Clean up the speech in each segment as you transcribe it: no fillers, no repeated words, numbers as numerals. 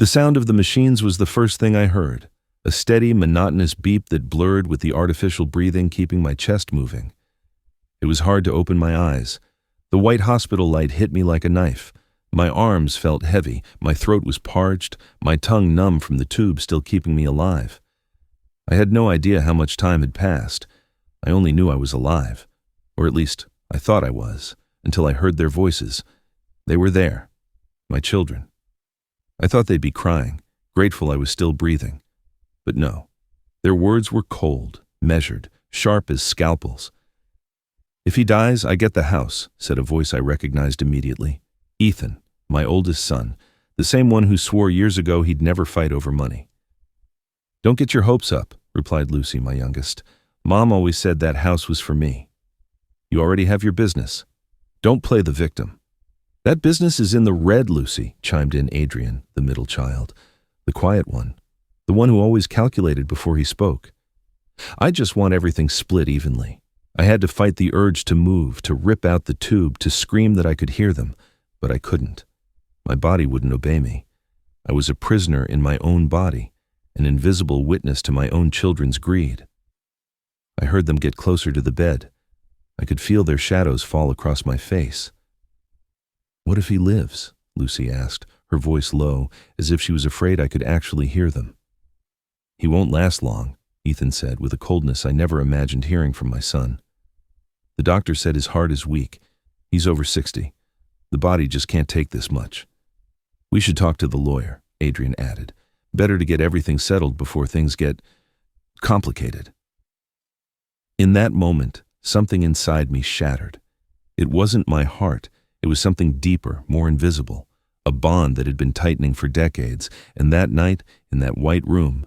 The sound of the machines was the first thing I heard, a steady, monotonous beep that blurred with the artificial breathing keeping my chest moving. It was hard to open my eyes. The white hospital light hit me like a knife. My arms felt heavy, my throat was parched, my tongue numb from the tube still keeping me alive. I had no idea how much time had passed. I only knew I was alive, or at least I thought I was, until I heard their voices. They were there, my children. I thought they'd be crying, grateful I was still breathing. But no, their words were cold, measured, sharp as scalpels. "If he dies, I get the house," said a voice I recognized immediately. Ethan, my oldest son, the same one who swore years ago he'd never fight over money. "Don't get your hopes up," replied Lucy, my youngest. "Mom always said that house was for me." "You already have your business. Don't play the victim." "That business is in the red, Lucy," chimed in Adrian, the middle child, the quiet one, the one who always calculated before he spoke. "I just want everything split evenly." I had to fight the urge to move, to rip out the tube, to scream that I could hear them, but I couldn't. My body wouldn't obey me. I was a prisoner in my own body, an invisible witness to my own children's greed. I heard them get closer to the bed. I could feel their shadows fall across my face. "What if he lives?" Lucy asked, her voice low, as if she was afraid I could actually hear them. "He won't last long," Ethan said, with a coldness I never imagined hearing from my son. "The doctor said his heart is weak. He's over 60. The body just can't take this much." "We should talk to the lawyer," Adrian added. "Better to get everything settled before things get complicated." In that moment, something inside me shattered. It wasn't my heart. It was something deeper, more invisible, a bond that had been tightening for decades, and that night, in that white room,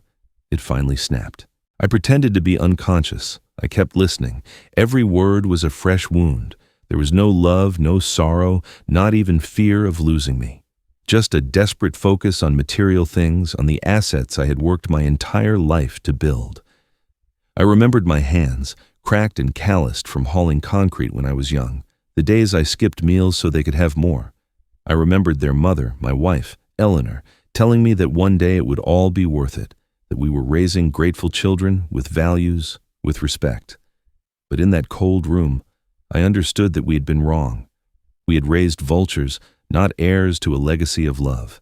it finally snapped. I pretended to be unconscious. I kept listening. Every word was a fresh wound. There was no love, no sorrow, not even fear of losing me. Just a desperate focus on material things, on the assets I had worked my entire life to build. I remembered my hands, cracked and calloused from hauling concrete when I was young, the days I skipped meals so they could have more. I remembered their mother, my wife, Eleanor, telling me that one day it would all be worth it, that we were raising grateful children with values, with respect. But in that cold room, I understood that we had been wrong. We had raised vultures, not heirs to a legacy of love.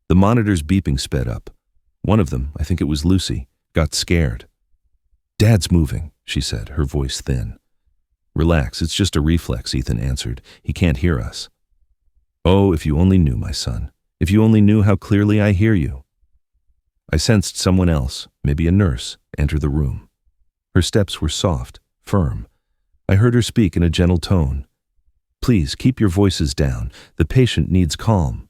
The monitor's beeping sped up. One of them, I think it was Lucy, got scared. "Dad's moving," she said, her voice thin. "Relax, it's just a reflex," Ethan answered. "He can't hear us." "Oh, if you only knew, my son. If you only knew how clearly I hear you." I sensed someone else, maybe a nurse, enter the room. Her steps were soft, firm. I heard her speak in a gentle tone. "Please, keep your voices down. The patient needs calm."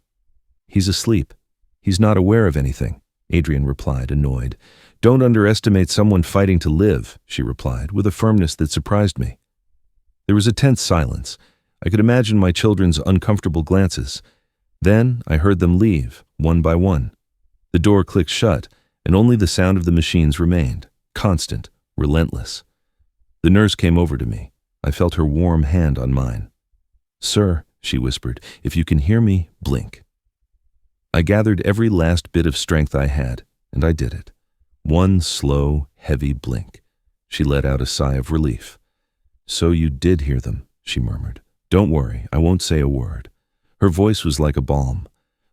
"He's asleep. He's not aware of anything," Adrian replied, annoyed. "Don't underestimate someone fighting to live," she replied, with a firmness that surprised me. There was a tense silence. I could imagine my children's uncomfortable glances. Then I heard them leave, one by one. The door clicked shut, and only the sound of the machines remained, constant, relentless. The nurse came over to me. I felt her warm hand on mine. "Sir," she whispered, "if you can hear me, blink." I gathered every last bit of strength I had, and I did it. One slow, heavy blink. She let out a sigh of relief. "So you did hear them," she murmured. "Don't worry, I won't say a word." Her voice was like a balm.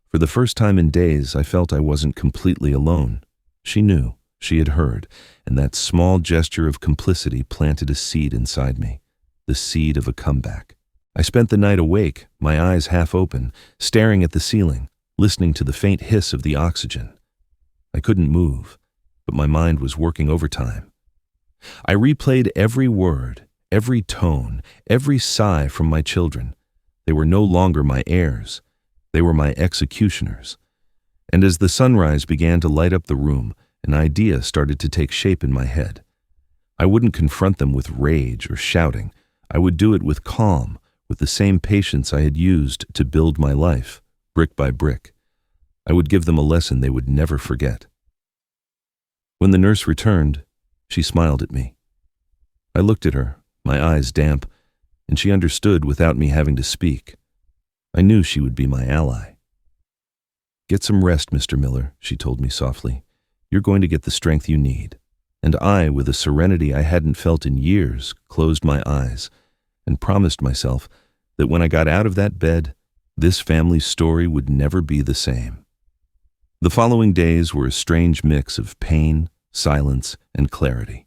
For the first time in days, I felt I wasn't completely alone. She knew, she had heard, and that small gesture of complicity planted a seed inside me, the seed of a comeback. I spent the night awake, my eyes half open, staring at the ceiling, listening to the faint hiss of the oxygen. I couldn't move, but my mind was working overtime. I replayed every word, every tone, every sigh from my children. They were no longer my heirs. They were my executioners. And as the sunrise began to light up the room, an idea started to take shape in my head. I wouldn't confront them with rage or shouting. I would do it with calm, with the same patience I had used to build my life, brick by brick. I would give them a lesson they would never forget. When the nurse returned, she smiled at me. I looked at her, my eyes damp, and she understood without me having to speak. I knew she would be my ally. "Get some rest, Mr. Miller," she told me softly. "You're going to get the strength you need." And I, with a serenity I hadn't felt in years, closed my eyes and promised myself that when I got out of that bed, this family's story would never be the same. The following days were a strange mix of pain, silence, and clarity.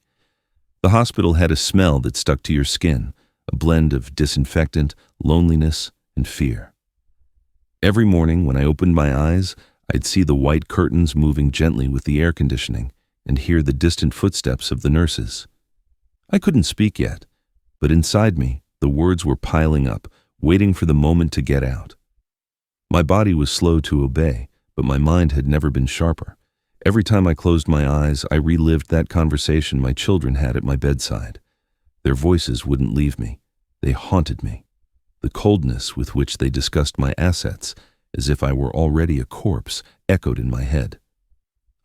The hospital had a smell that stuck to your skin, a blend of disinfectant, loneliness, and fear. Every morning when I opened my eyes, I'd see the white curtains moving gently with the air conditioning and hear the distant footsteps of the nurses. I couldn't speak yet, but inside me, the words were piling up, waiting for the moment to get out. My body was slow to obey, but my mind had never been sharper. Every time I closed my eyes, I relived that conversation my children had at my bedside. Their voices wouldn't leave me. They haunted me. The coldness with which they discussed my assets, as if I were already a corpse, echoed in my head.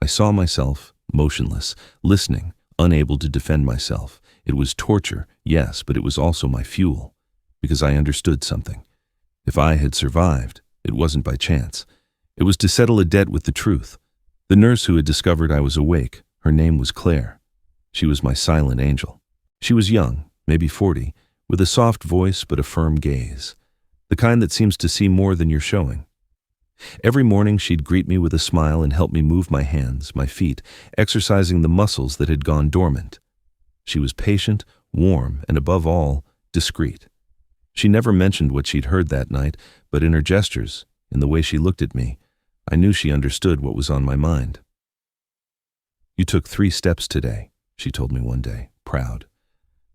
I saw myself, motionless, listening, unable to defend myself. It was torture, yes, but it was also my fuel, because I understood something. If I had survived, it wasn't by chance. It was to settle a debt with the truth. The nurse who had discovered I was awake, her name was Claire. She was my silent angel. She was young, maybe 40, with a soft voice but a firm gaze, the kind that seems to see more than you're showing. Every morning she'd greet me with a smile and help me move my hands, my feet, exercising the muscles that had gone dormant. She was patient, warm, and above all, discreet. She never mentioned what she'd heard that night, but in her gestures, in the way she looked at me, I knew she understood what was on my mind. "You took 3 steps today," she told me one day, proud.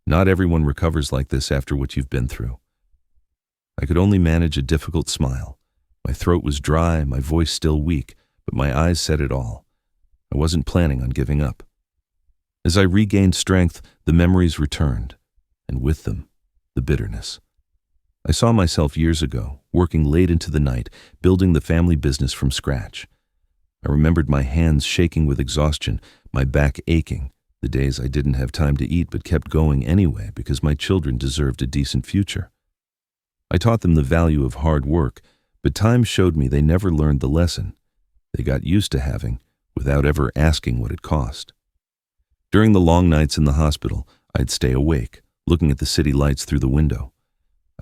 "Not everyone recovers like this after what you've been through." I could only manage a difficult smile. My throat was dry, my voice still weak, but my eyes said it all. I wasn't planning on giving up. As I regained strength, the memories returned, and with them, the bitterness. I saw myself years ago, working late into the night, building the family business from scratch. I remembered my hands shaking with exhaustion, my back aching, the days I didn't have time to eat but kept going anyway because my children deserved a decent future. I taught them the value of hard work, but time showed me they never learned the lesson. They got used to having, without ever asking what it cost. During the long nights in the hospital, I'd stay awake, looking at the city lights through the window.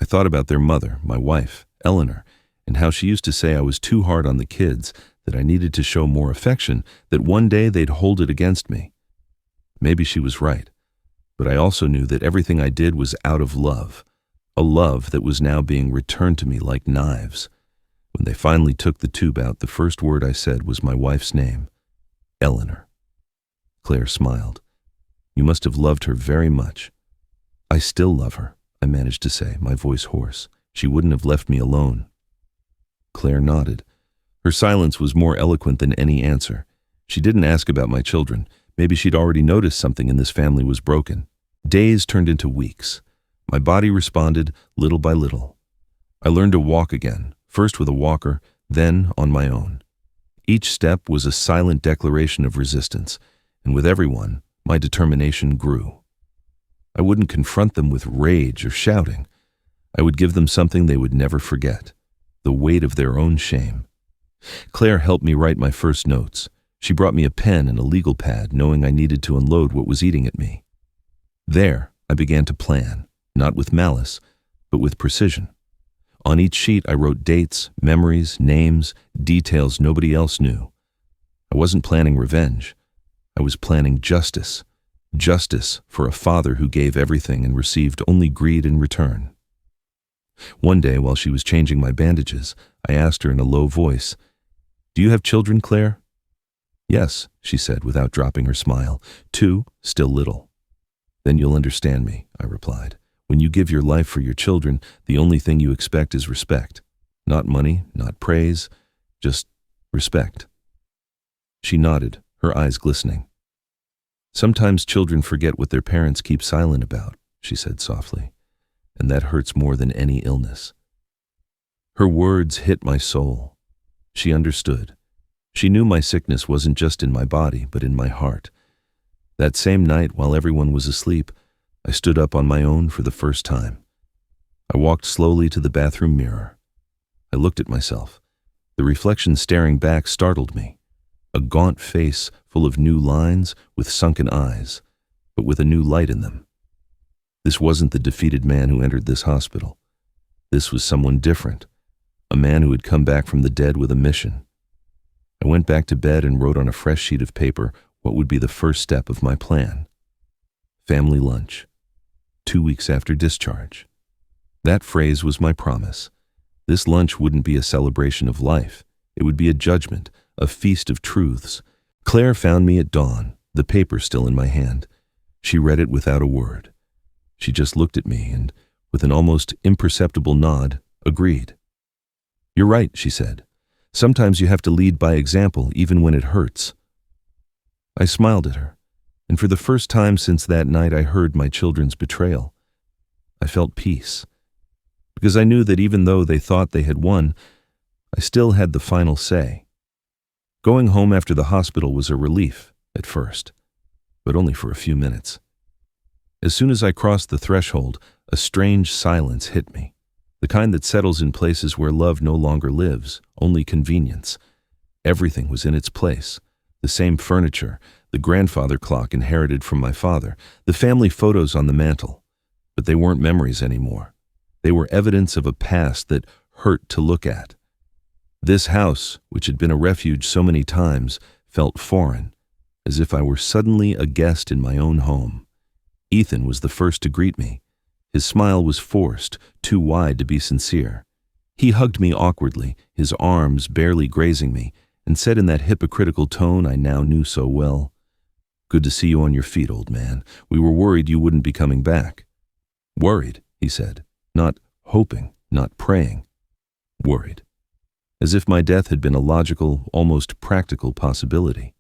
I thought about their mother, my wife, Eleanor, and how she used to say I was too hard on the kids, that I needed to show more affection, that one day they'd hold it against me. Maybe she was right, but I also knew that everything I did was out of love, a love that was now being returned to me like knives. When they finally took the tube out, the first word I said was my wife's name, Eleanor. Claire smiled. "You must have loved her very much." "I still love her," I managed to say, my voice hoarse. "She wouldn't have left me alone." Claire nodded. Her silence was more eloquent than any answer. She didn't ask about my children. Maybe she'd already noticed something in this family was broken. Days turned into weeks. My body responded little by little. I learned to walk again, first with a walker, then on my own. Each step was a silent declaration of resistance, and with everyone, my determination grew. I wouldn't confront them with rage or shouting. I would give them something they would never forget, the weight of their own shame. Claire helped me write my first notes. She brought me a pen and a legal pad, knowing I needed to unload what was eating at me. There, I began to plan, not with malice, but with precision. On each sheet, I wrote dates, memories, names, details nobody else knew. I wasn't planning revenge. I was planning justice. Justice for a father who gave everything and received only greed in return. One day, while she was changing my bandages, I asked her in a low voice, "Do you have children, Claire?" "Yes," she said without dropping her smile. "2, still little." "Then you'll understand me," I replied. "When you give your life for your children, the only thing you expect is respect. Not money, not praise, just respect." She nodded, her eyes glistening. "Sometimes children forget what their parents keep silent about," she said softly, "and that hurts more than any illness." Her words hit my soul. She understood. She knew my sickness wasn't just in my body, but in my heart. That same night, while everyone was asleep, I stood up on my own for the first time. I walked slowly to the bathroom mirror. I looked at myself. The reflection staring back startled me. A gaunt face full of new lines with sunken eyes, but with a new light in them. This wasn't the defeated man who entered this hospital. This was someone different, a man who had come back from the dead with a mission. I went back to bed and wrote on a fresh sheet of paper what would be the first step of my plan. Family lunch, 2 weeks after discharge. That phrase was my promise. This lunch wouldn't be a celebration of life. It would be a judgment, a feast of truths. Claire found me at dawn, the paper still in my hand. She read it without a word. She just looked at me and, with an almost imperceptible nod, agreed. "You're right," she said. "Sometimes you have to lead by example, even when it hurts." I smiled at her, and for the first time since that night I heard my children's betrayal. I felt peace, because I knew that even though they thought they had won, I still had the final say. Going home after the hospital was a relief, at first, but only for a few minutes. As soon as I crossed the threshold, a strange silence hit me, the kind that settles in places where love no longer lives, only convenience. Everything was in its place. The same furniture, the grandfather clock inherited from my father, the family photos on the mantel. But they weren't memories anymore. They were evidence of a past that hurt to look at. This house, which had been a refuge so many times, felt foreign, as if I were suddenly a guest in my own home. Ethan was the first to greet me. His smile was forced, too wide to be sincere. He hugged me awkwardly, his arms barely grazing me, and said in that hypocritical tone I now knew so well, "Good to see you on your feet, old man. We were worried you wouldn't be coming back." "Worried," he said, "not hoping, not praying. Worried." As if my death had been a logical, almost practical possibility.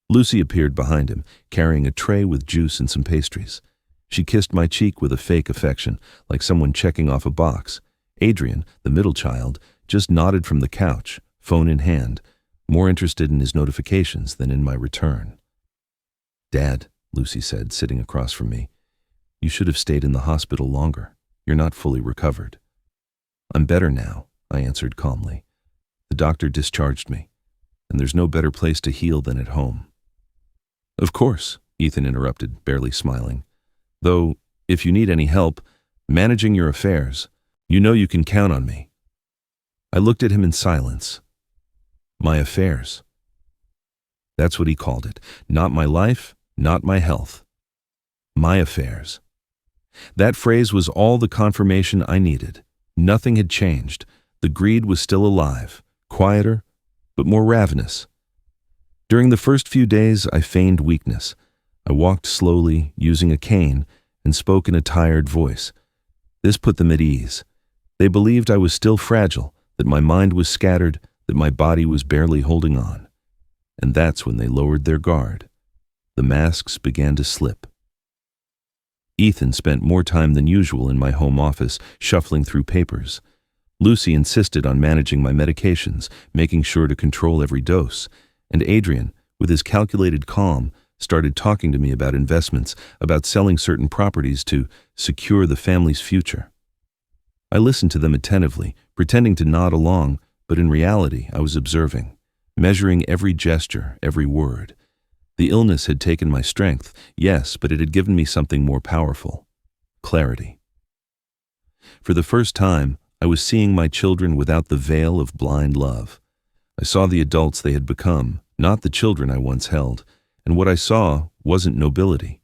Lucy appeared behind him, carrying a tray with juice and some pastries. She kissed my cheek with a fake affection, like someone checking off a box. Adrian, the middle child, just nodded from the couch, phone in hand, more interested in his notifications than in my return. "Dad," Lucy said, sitting across from me, "you should have stayed in the hospital longer. You're not fully recovered." "I'm better now," I answered calmly. "The doctor discharged me, and there's no better place to heal than at home." "Of course," Ethan interrupted, barely smiling. "Though, if you need any help managing your affairs, you know you can count on me." I looked at him in silence. My affairs. That's what he called it. Not my life, not my health. My affairs. That phrase was all the confirmation I needed. Nothing had changed. The greed was still alive, quieter, but more ravenous. During the first few days, I feigned weakness. I walked slowly, using a cane, and spoke in a tired voice. This put them at ease. They believed I was still fragile, that my mind was scattered, that my body was barely holding on. And that's when they lowered their guard. The masks began to slip. Ethan spent more time than usual in my home office, shuffling through papers. Lucy insisted on managing my medications, making sure to control every dose. And Adrian, with his calculated calm, started talking to me about investments, about selling certain properties to secure the family's future. I listened to them attentively, pretending to nod along, but in reality I was observing, measuring every gesture, every word. The illness had taken my strength, yes, but it had given me something more powerful: clarity. For the first time, I was seeing my children without the veil of blind love. I saw the adults they had become, not the children I once held, and what I saw wasn't nobility.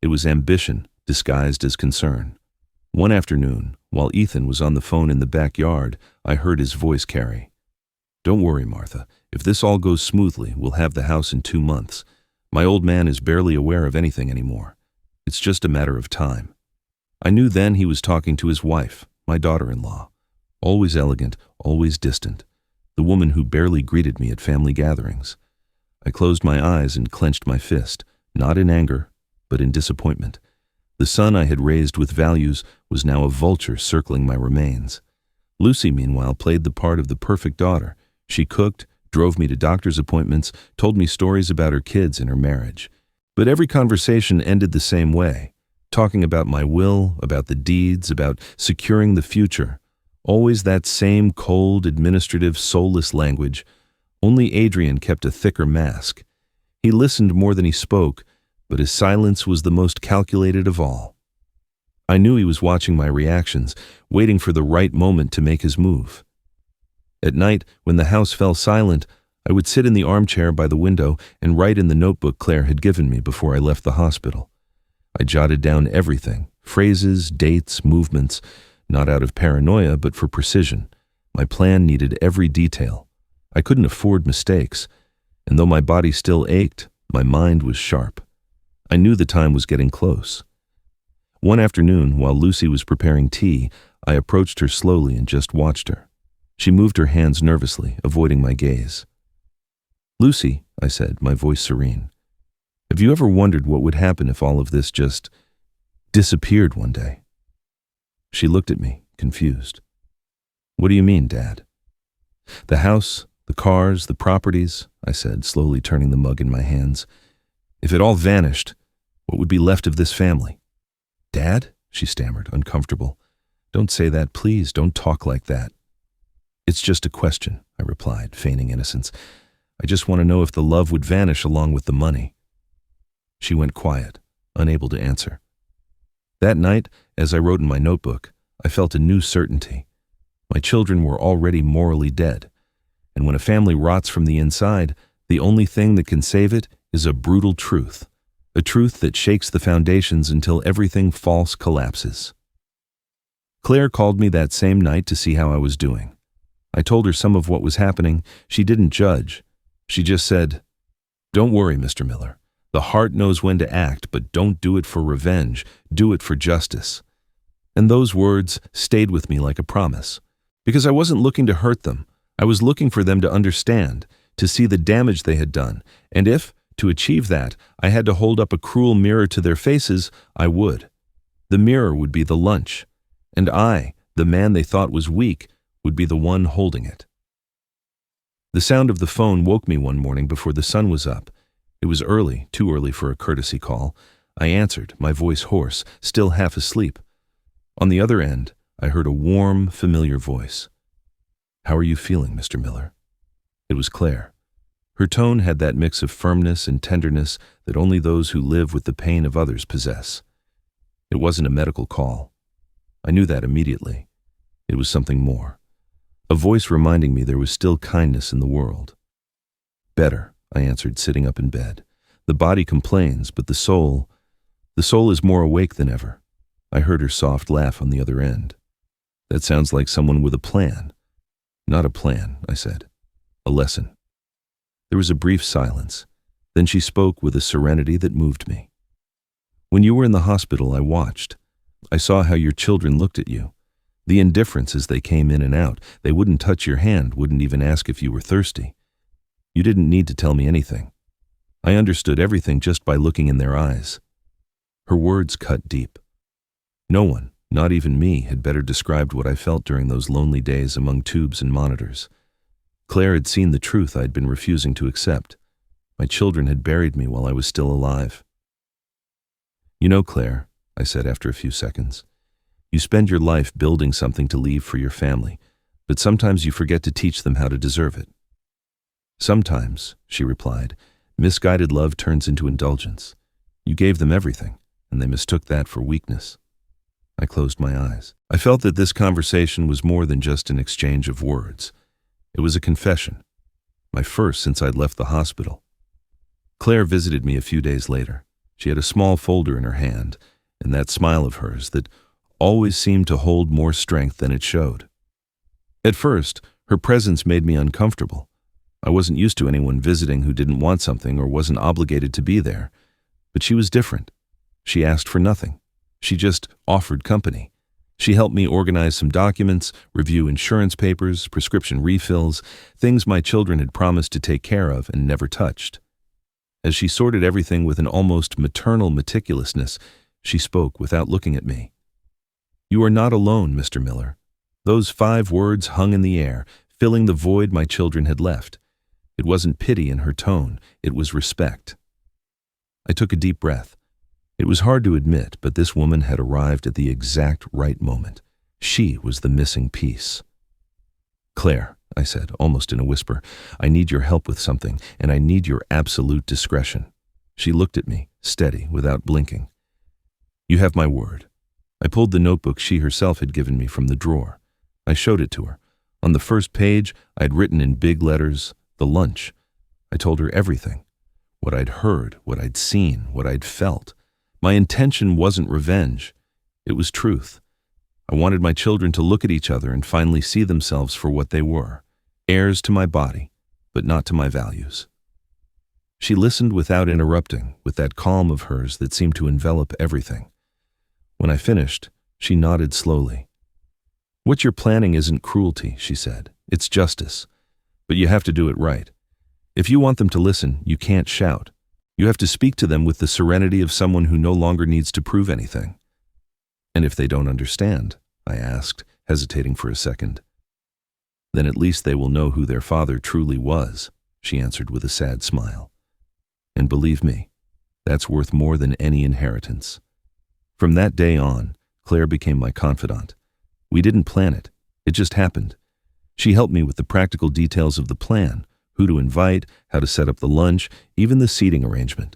It was ambition disguised as concern. One afternoon, while Ethan was on the phone in the backyard, I heard his voice carry. "Don't worry, Martha. If this all goes smoothly, we'll have the house in 2 months. My old man is barely aware of anything anymore. It's just a matter of time." I knew then he was talking to his wife, my daughter-in-law. Always elegant, always distant. The woman who barely greeted me at family gatherings. I closed my eyes and clenched my fist, not in anger, but in disappointment. The son I had raised with values was now a vulture circling my remains. Lucy, meanwhile, played the part of the perfect daughter. She cooked, drove me to doctor's appointments, told me stories about her kids and her marriage. But every conversation ended the same way, talking about my will, about the deeds, about securing the future, Always that same cold, administrative, soulless language. Only Adrian kept a thicker mask. He listened more than he spoke, but his silence was the most calculated of all. I knew he was watching my reactions, waiting for the right moment to make his move. At night, when the house fell silent, I would sit in the armchair by the window and write in the notebook Claire had given me before I left the hospital. I jotted down everything, phrases, dates, movements, not out of paranoia, but for precision. My plan needed every detail. I couldn't afford mistakes, and though my body still ached, my mind was sharp. I knew the time was getting close. One afternoon, while Lucy was preparing tea, I approached her slowly and just watched her. She moved her hands nervously, avoiding my gaze. "Lucy," I said, my voice serene, "have you ever wondered what would happen if all of this just disappeared one day?" She looked at me, confused. "What do you mean, Dad?" "The house, the cars, the properties," I said, slowly turning the mug in my hands. "If it all vanished, what would be left of this family?" "Dad?" she stammered, uncomfortable. "Don't say that, please. Don't talk like that." "It's just a question," I replied, feigning innocence. "I just want to know if the love would vanish along with the money." She went quiet, unable to answer. That night, as I wrote in my notebook, I felt a new certainty. My children were already morally dead, and when a family rots from the inside, the only thing that can save it is a brutal truth, a truth that shakes the foundations until everything false collapses. Claire called me that same night to see how I was doing. I told her some of what was happening. She didn't judge. She just said, "Don't worry, Mr. Miller. The heart knows when to act, but don't do it for revenge. Do it for justice." And those words stayed with me like a promise. Because I wasn't looking to hurt them. I was looking for them to understand, to see the damage they had done. And if, to achieve that, I had to hold up a cruel mirror to their faces, I would. The mirror would be the lunch. And I, the man they thought was weak, would be the one holding it. The sound of the phone woke me one morning before the sun was up. It was early, too early for a courtesy call. I answered, my voice hoarse, still half asleep. On the other end, I heard a warm, familiar voice. "How are you feeling, Mr. Miller?" It was Claire. Her tone had that mix of firmness and tenderness that only those who live with the pain of others possess. It wasn't a medical call. I knew that immediately. It was something more. A voice reminding me there was still kindness in the world. "Better," I answered, sitting up in bed. "The body complains, but the soul is more awake than ever." I heard her soft laugh on the other end. "That sounds like someone with a plan." "Not a plan," I said. "A lesson." There was a brief silence. Then she spoke with a serenity that moved me. "When you were in the hospital, I watched. I saw how your children looked at you. The indifference as they came in and out. They wouldn't touch your hand, wouldn't even ask if you were thirsty. You didn't need to tell me anything. I understood everything just by looking in their eyes." Her words cut deep. No one, not even me, had better described what I felt during those lonely days among tubes and monitors. Claire had seen the truth I'd been refusing to accept. My children had buried me while I was still alive. "You know, Claire," I said after a few seconds, "you spend your life building something to leave for your family, but sometimes you forget to teach them how to deserve it." "Sometimes," she replied, "misguided love turns into indulgence. You gave them everything, and they mistook that for weakness." I closed my eyes. I felt that this conversation was more than just an exchange of words. It was a confession, my first since I'd left the hospital. Claire visited me a few days later. She had a small folder in her hand, and that smile of hers that always seemed to hold more strength than it showed. At first, her presence made me uncomfortable. I wasn't used to anyone visiting who didn't want something or wasn't obligated to be there. But she was different. She asked for nothing. She just offered company. She helped me organize some documents, review insurance papers, prescription refills, things my children had promised to take care of and never touched. As she sorted everything with an almost maternal meticulousness, she spoke without looking at me. "You are not alone, Mr. Miller." Those 5 words hung in the air, filling the void my children had left. It wasn't pity in her tone, it was respect. I took a deep breath. It was hard to admit, but this woman had arrived at the exact right moment. She was the missing piece. "Claire," I said, almost in a whisper, "I need your help with something, and I need your absolute discretion." She looked at me, steady, without blinking. "You have my word." I pulled the notebook she herself had given me from the drawer. I showed it to her. On the first page, I had written in big letters, "The lunch." I told her everything. What I'd heard, what I'd seen, what I'd felt. My intention wasn't revenge. It was truth. I wanted my children to look at each other and finally see themselves for what they were, heirs to my body, but not to my values. She listened without interrupting, with that calm of hers that seemed to envelop everything. When I finished, she nodded slowly. "What you're planning isn't cruelty," she said. "It's justice. But you have to do it right. If you want them to listen, you can't shout. You have to speak to them with the serenity of someone who no longer needs to prove anything." "And if they don't understand?" I asked, hesitating for a second. "Then at least they will know who their father truly was," she answered with a sad smile. "And believe me, that's worth more than any inheritance." From that day on, Claire became my confidant. We didn't plan it. It just happened. She helped me with the practical details of the plan, who to invite, how to set up the lunch, even the seating arrangement.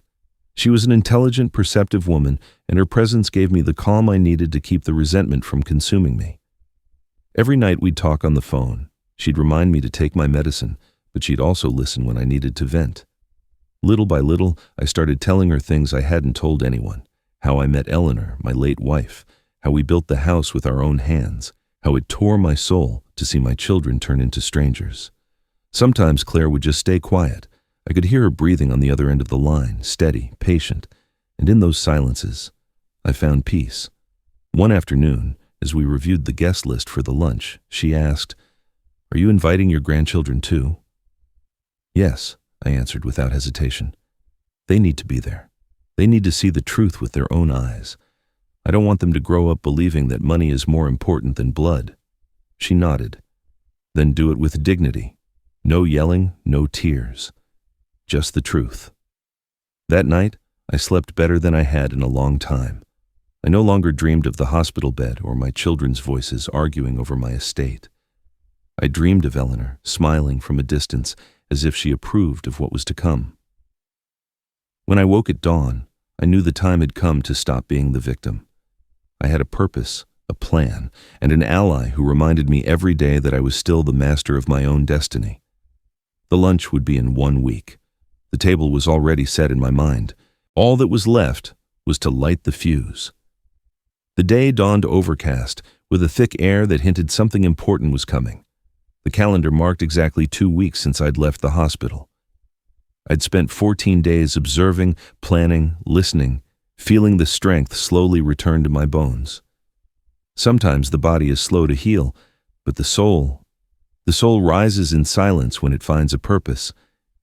She was an intelligent, perceptive woman, and her presence gave me the calm I needed to keep the resentment from consuming me. Every night we'd talk on the phone. She'd remind me to take my medicine, but she'd also listen when I needed to vent. Little by little, I started telling her things I hadn't told anyone. How I met Eleanor, my late wife, how we built the house with our own hands, how it tore my soul to see my children turn into strangers. Sometimes Claire would just stay quiet. I could hear her breathing on the other end of the line, steady, patient, and in those silences, I found peace. One afternoon, as we reviewed the guest list for the lunch, she asked, "Are you inviting your grandchildren too?" "Yes," I answered without hesitation. "They need to be there. They need to see the truth with their own eyes. I don't want them to grow up believing that money is more important than blood." She nodded. "Then do it with dignity. No yelling, no tears. Just the truth." That night, I slept better than I had in a long time. I no longer dreamed of the hospital bed or my children's voices arguing over my estate. I dreamed of Eleanor, smiling from a distance as if she approved of what was to come. When I woke at dawn, I knew the time had come to stop being the victim. I had a purpose, a plan, and an ally who reminded me every day that I was still the master of my own destiny. The lunch would be in 1 week. The table was already set in my mind. All that was left was to light the fuse. The day dawned overcast, with a thick air that hinted something important was coming. The calendar marked exactly 2 weeks since I'd left the hospital. I'd spent 14 days observing, planning, listening, feeling the strength slowly return to my bones. Sometimes the body is slow to heal, but the soul rises in silence when it finds a purpose,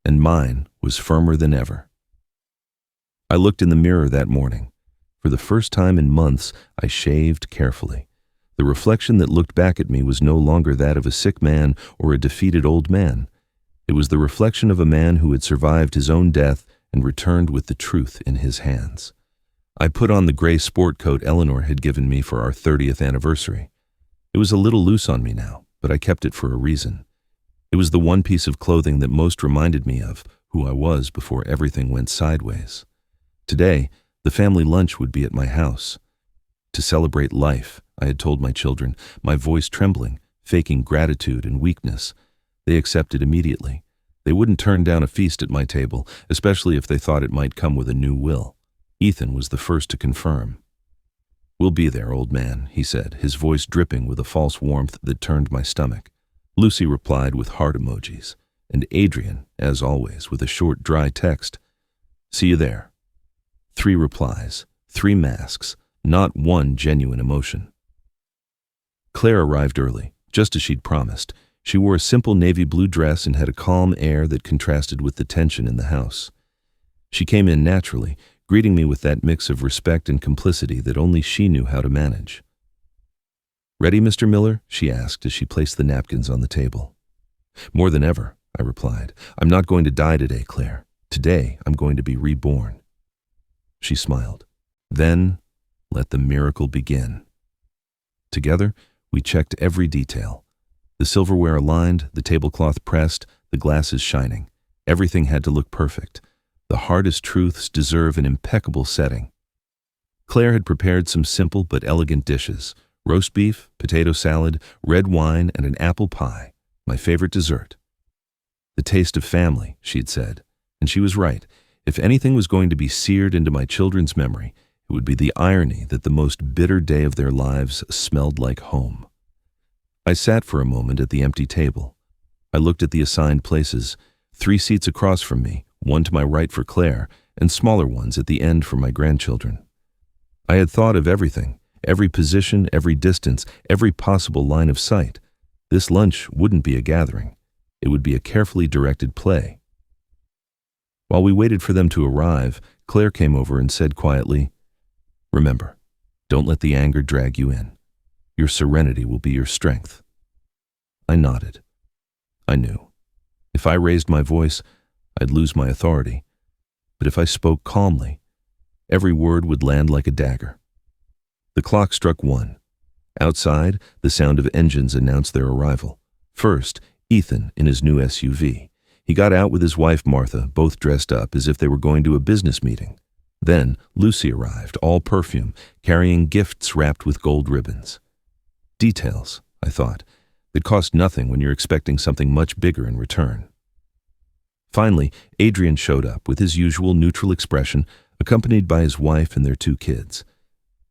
and mine was firmer than ever. I looked in the mirror that morning. For the first time in months, I shaved carefully. The reflection that looked back at me was no longer that of a sick man or a defeated old man. It was the reflection of a man who had survived his own death and returned with the truth in his hands. I put on the gray sport coat Eleanor had given me for our 30th anniversary. It was a little loose on me now, but I kept it for a reason. It was the one piece of clothing that most reminded me of who I was before everything went sideways. Today, the family lunch would be at my house. To celebrate life, I had told my children, my voice trembling, faking gratitude and weakness. They accepted immediately. They wouldn't turn down a feast at my table, especially if they thought it might come with a new will. Ethan was the first to confirm. "We'll be there, old man," he said, his voice dripping with a false warmth that turned my stomach. Lucy replied with heart emojis, and Adrian, as always, with a short, dry text. "See you there." 3 replies, 3 masks, not one genuine emotion. Claire arrived early, just as she'd promised. She wore a simple navy blue dress and had a calm air that contrasted with the tension in the house. She came in naturally, greeting me with that mix of respect and complicity that only she knew how to manage. "Ready, Mr. Miller?" she asked as she placed the napkins on the table. "More than ever," I replied. "I'm not going to die today, Claire. Today, I'm going to be reborn." She smiled. "Then, let the miracle begin." Together, We checked every detail. The silverware aligned, the tablecloth pressed, the glasses shining. Everything had to look perfect. The hardest truths deserve an impeccable setting. Claire had prepared some simple but elegant dishes: roast beef, potato salad, red wine, and an apple pie, my favorite dessert. The taste of family, she'd said, and she was right. If anything was going to be seared into my children's memory, it would be the irony that the most bitter day of their lives smelled like home. I sat for a moment at the empty table. I looked at the assigned places, 3 seats across from me, one to my right for Claire, and smaller ones at the end for my grandchildren. I had thought of everything, every position, every distance, every possible line of sight. This lunch wouldn't be a gathering. It would be a carefully directed play. While we waited for them to arrive, Claire came over and said quietly, "Remember, don't let the anger drag you in. Your serenity will be your strength." I nodded. I knew. If I raised my voice, I'd lose my authority. But if I spoke calmly, every word would land like a dagger. The clock struck 1. Outside, the sound of engines announced their arrival. First, Ethan in his new SUV. He got out with his wife Martha, both dressed up as if they were going to a business meeting. Then Lucy arrived, all perfume, carrying gifts wrapped with gold ribbons. Details, I thought, that cost nothing when you're expecting something much bigger in return. Finally, Adrian showed up with his usual neutral expression, accompanied by his wife and their 2 kids.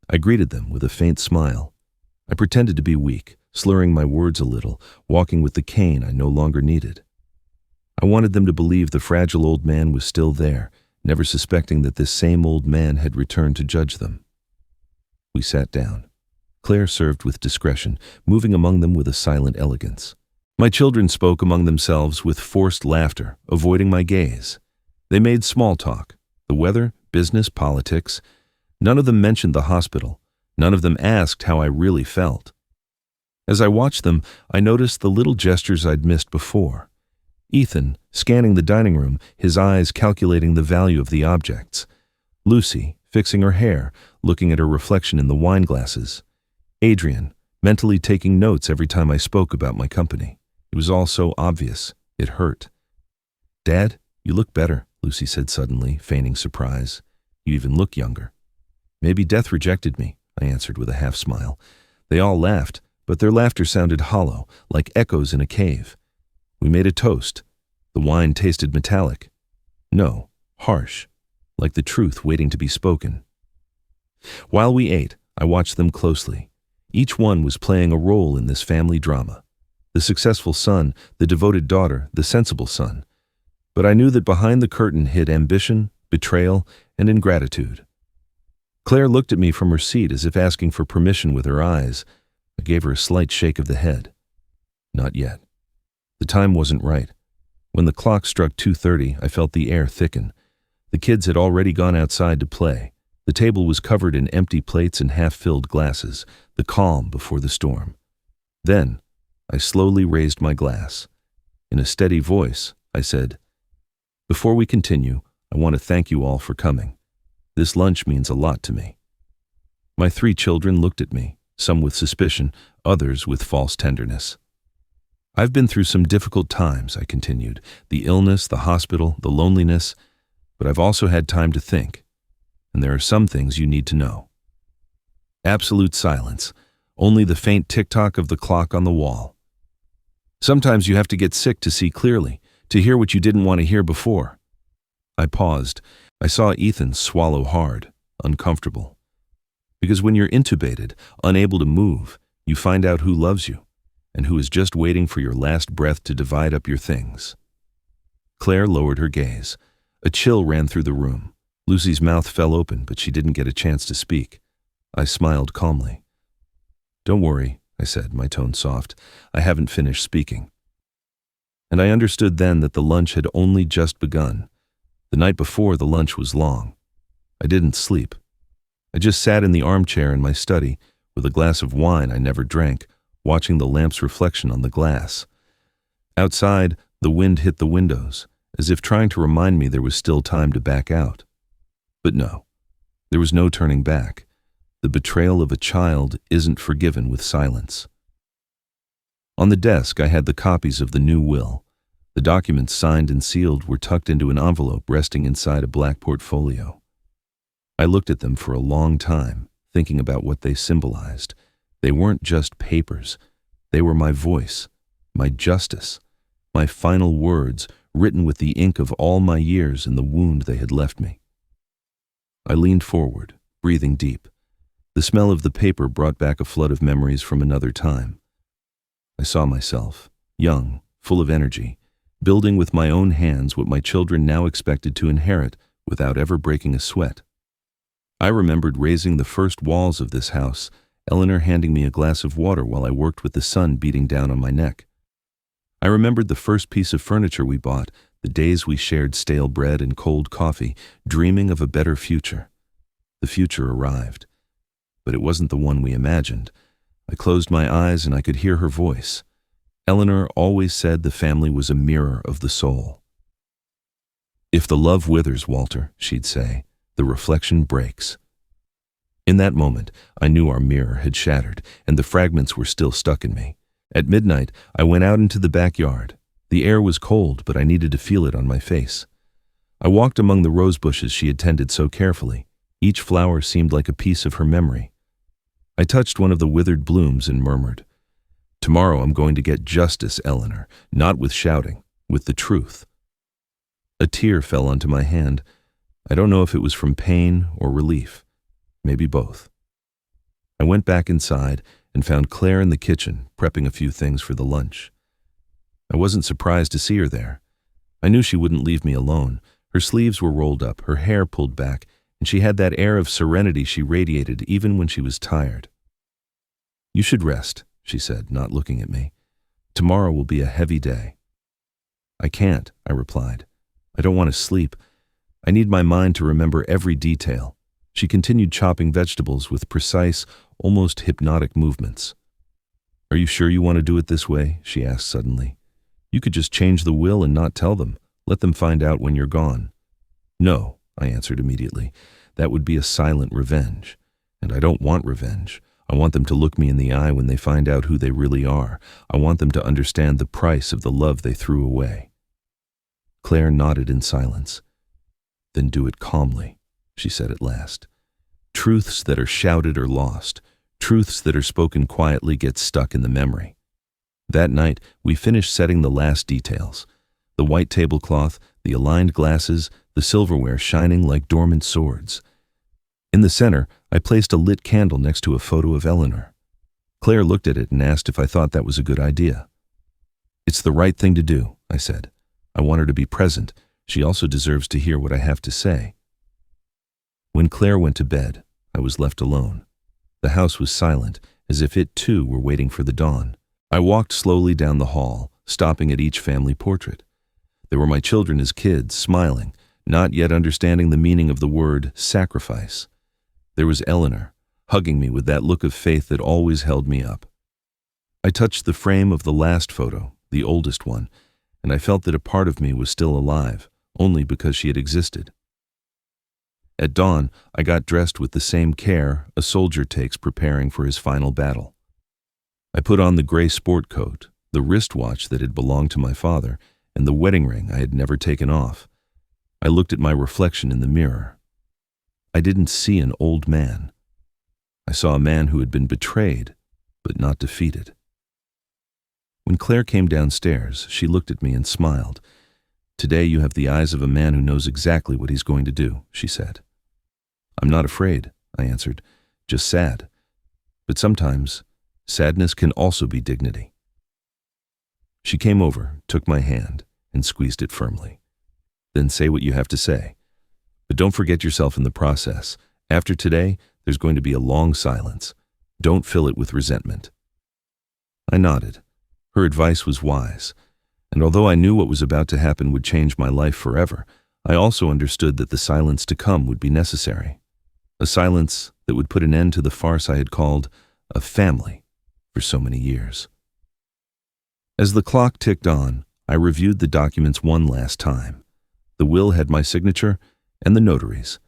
I greeted them with a faint smile. I pretended to be weak, slurring my words a little, walking with the cane I no longer needed. I wanted them to believe the fragile old man was still there, never suspecting that this same old man had returned to judge them. We sat down. Claire served with discretion, moving among them with a silent elegance. My children spoke among themselves with forced laughter, avoiding my gaze. They made small talk: the weather, business, politics. None of them mentioned the hospital. None of them asked how I really felt. As I watched them, I noticed the little gestures I'd missed before. Ethan, scanning the dining room, his eyes calculating the value of the objects. Lucy, fixing her hair, looking at her reflection in the wine glasses. Adrian, mentally taking notes every time I spoke about my company. It was all so obvious. It hurt. "Dad, you look better," Lucy said suddenly, feigning surprise. "You even look younger." "Maybe death rejected me," I answered with a half-smile. They all laughed, but their laughter sounded hollow, like echoes in a cave. We made a toast. The wine tasted metallic. No, harsh, like the truth waiting to be spoken. While we ate, I watched them closely. Each one was playing a role in this family drama. The successful son, the devoted daughter, the sensible son. But I knew that behind the curtain hid ambition, betrayal, and ingratitude. Claire looked at me from her seat as if asking for permission with her eyes. I gave her a slight shake of the head. Not yet. The time wasn't right. When the clock struck 2:30, I felt the air thicken. The kids had already gone outside to play. The table was covered in empty plates and half-filled glasses, the calm before the storm. Then, I slowly raised my glass. In a steady voice, I said, "Before we continue, I want to thank you all for coming. This lunch means a lot to me." My 3 children looked at me, some with suspicion, others with false tenderness. "I've been through some difficult times," I continued, "the illness, the hospital, the loneliness, but I've also had time to think. And there are some things you need to know." Absolute silence, only the faint tick-tock of the clock on the wall. Sometimes you have to get sick to see clearly, to hear what you didn't want to hear before. I paused. I saw Ethan swallow hard, uncomfortable. Because when you're intubated, unable to move, you find out who loves you, and who is just waiting for your last breath to divide up your things. Claire lowered her gaze. A chill ran through the room. Lucy's mouth fell open, but she didn't get a chance to speak. I smiled calmly. "Don't worry," I said, my tone soft. "I haven't finished speaking." And I understood then that the lunch had only just begun. The night before, the lunch was long. I didn't sleep. I just sat in the armchair in my study, with a glass of wine I never drank, watching the lamp's reflection on the glass. Outside, the wind hit the windows, as if trying to remind me there was still time to back out. But no, there was no turning back. The betrayal of a child isn't forgiven with silence. On the desk, I had the copies of the new will. The documents signed and sealed were tucked into an envelope resting inside a black portfolio. I looked at them for a long time, thinking about what they symbolized. They weren't just papers. They were my voice, my justice, my final words written with the ink of all my years and the wound they had left me. I leaned forward, breathing deep. The smell of the paper brought back a flood of memories from another time. I saw myself, young, full of energy, building with my own hands what my children now expected to inherit without ever breaking a sweat. I remembered raising the first walls of this house, Eleanor handing me a glass of water while I worked with the sun beating down on my neck. I remembered the first piece of furniture we bought, the days we shared stale bread and cold coffee, dreaming of a better future. The future arrived, but it wasn't the one we imagined. I closed my eyes and I could hear her voice. Eleanor always said the family was a mirror of the soul. "If the love withers, Walter," she'd say, "the reflection breaks." In that moment, I knew our mirror had shattered, and the fragments were still stuck in me. At midnight, I went out into the backyard. The air was cold, but I needed to feel it on my face. I walked among the rose bushes she had tended so carefully. Each flower seemed like a piece of her memory. I touched one of the withered blooms and murmured, "Tomorrow I'm going to get justice, Eleanor, not with shouting, with the truth." A tear fell onto my hand. I don't know if it was from pain or relief. Maybe both. I went back inside and found Claire in the kitchen, prepping a few things for the lunch. I wasn't surprised to see her there. I knew she wouldn't leave me alone. Her sleeves were rolled up, her hair pulled back, and she had that air of serenity she radiated even when she was tired. "You should rest," she said, not looking at me. "Tomorrow will be a heavy day." "I can't," I replied. "I don't want to sleep. I need my mind to remember every detail." She continued chopping vegetables with precise, almost hypnotic movements. "Are you sure you want to do it this way?" she asked suddenly. "You could just change the will and not tell them. Let them find out when you're gone." "No," I answered immediately. "That would be a silent revenge. And I don't want revenge. I want them to look me in the eye when they find out who they really are. I want them to understand the price of the love they threw away." Claire nodded in silence. "Then do it calmly," she said at last. "Truths that are shouted are lost. Truths that are spoken quietly get stuck in the memory." That night, we finished setting the last details. The white tablecloth, the aligned glasses, the silverware shining like dormant swords. In the center, I placed a lit candle next to a photo of Eleanor. Claire looked at it and asked if I thought that was a good idea. "It's the right thing to do," I said. "I want her to be present. She also deserves to hear what I have to say." When Claire went to bed, I was left alone. The house was silent, as if it too were waiting for the dawn. I walked slowly down the hall, stopping at each family portrait. There were my children as kids, smiling, not yet understanding the meaning of the word sacrifice. There was Eleanor, hugging me with that look of faith that always held me up. I touched the frame of the last photo, the oldest one, and I felt that a part of me was still alive, only because she had existed. At dawn, I got dressed with the same care a soldier takes preparing for his final battle. I put on the gray sport coat, the wristwatch that had belonged to my father, and the wedding ring I had never taken off. I looked at my reflection in the mirror. I didn't see an old man. I saw a man who had been betrayed, but not defeated. When Claire came downstairs, she looked at me and smiled. "Today you have the eyes of a man who knows exactly what he's going to do," she said. "I'm not afraid," I answered, "just sad. But sometimes, sadness can also be dignity." She came over, took my hand, and squeezed it firmly. "Then say what you have to say. But don't forget yourself in the process. After today, there's going to be a long silence. Don't fill it with resentment." I nodded. Her advice was wise. And although I knew what was about to happen would change my life forever, I also understood that the silence to come would be necessary. A silence that would put an end to the farce I had called a family for so many years. As the clock ticked on, I reviewed the documents one last time. The will had my signature and the notary's.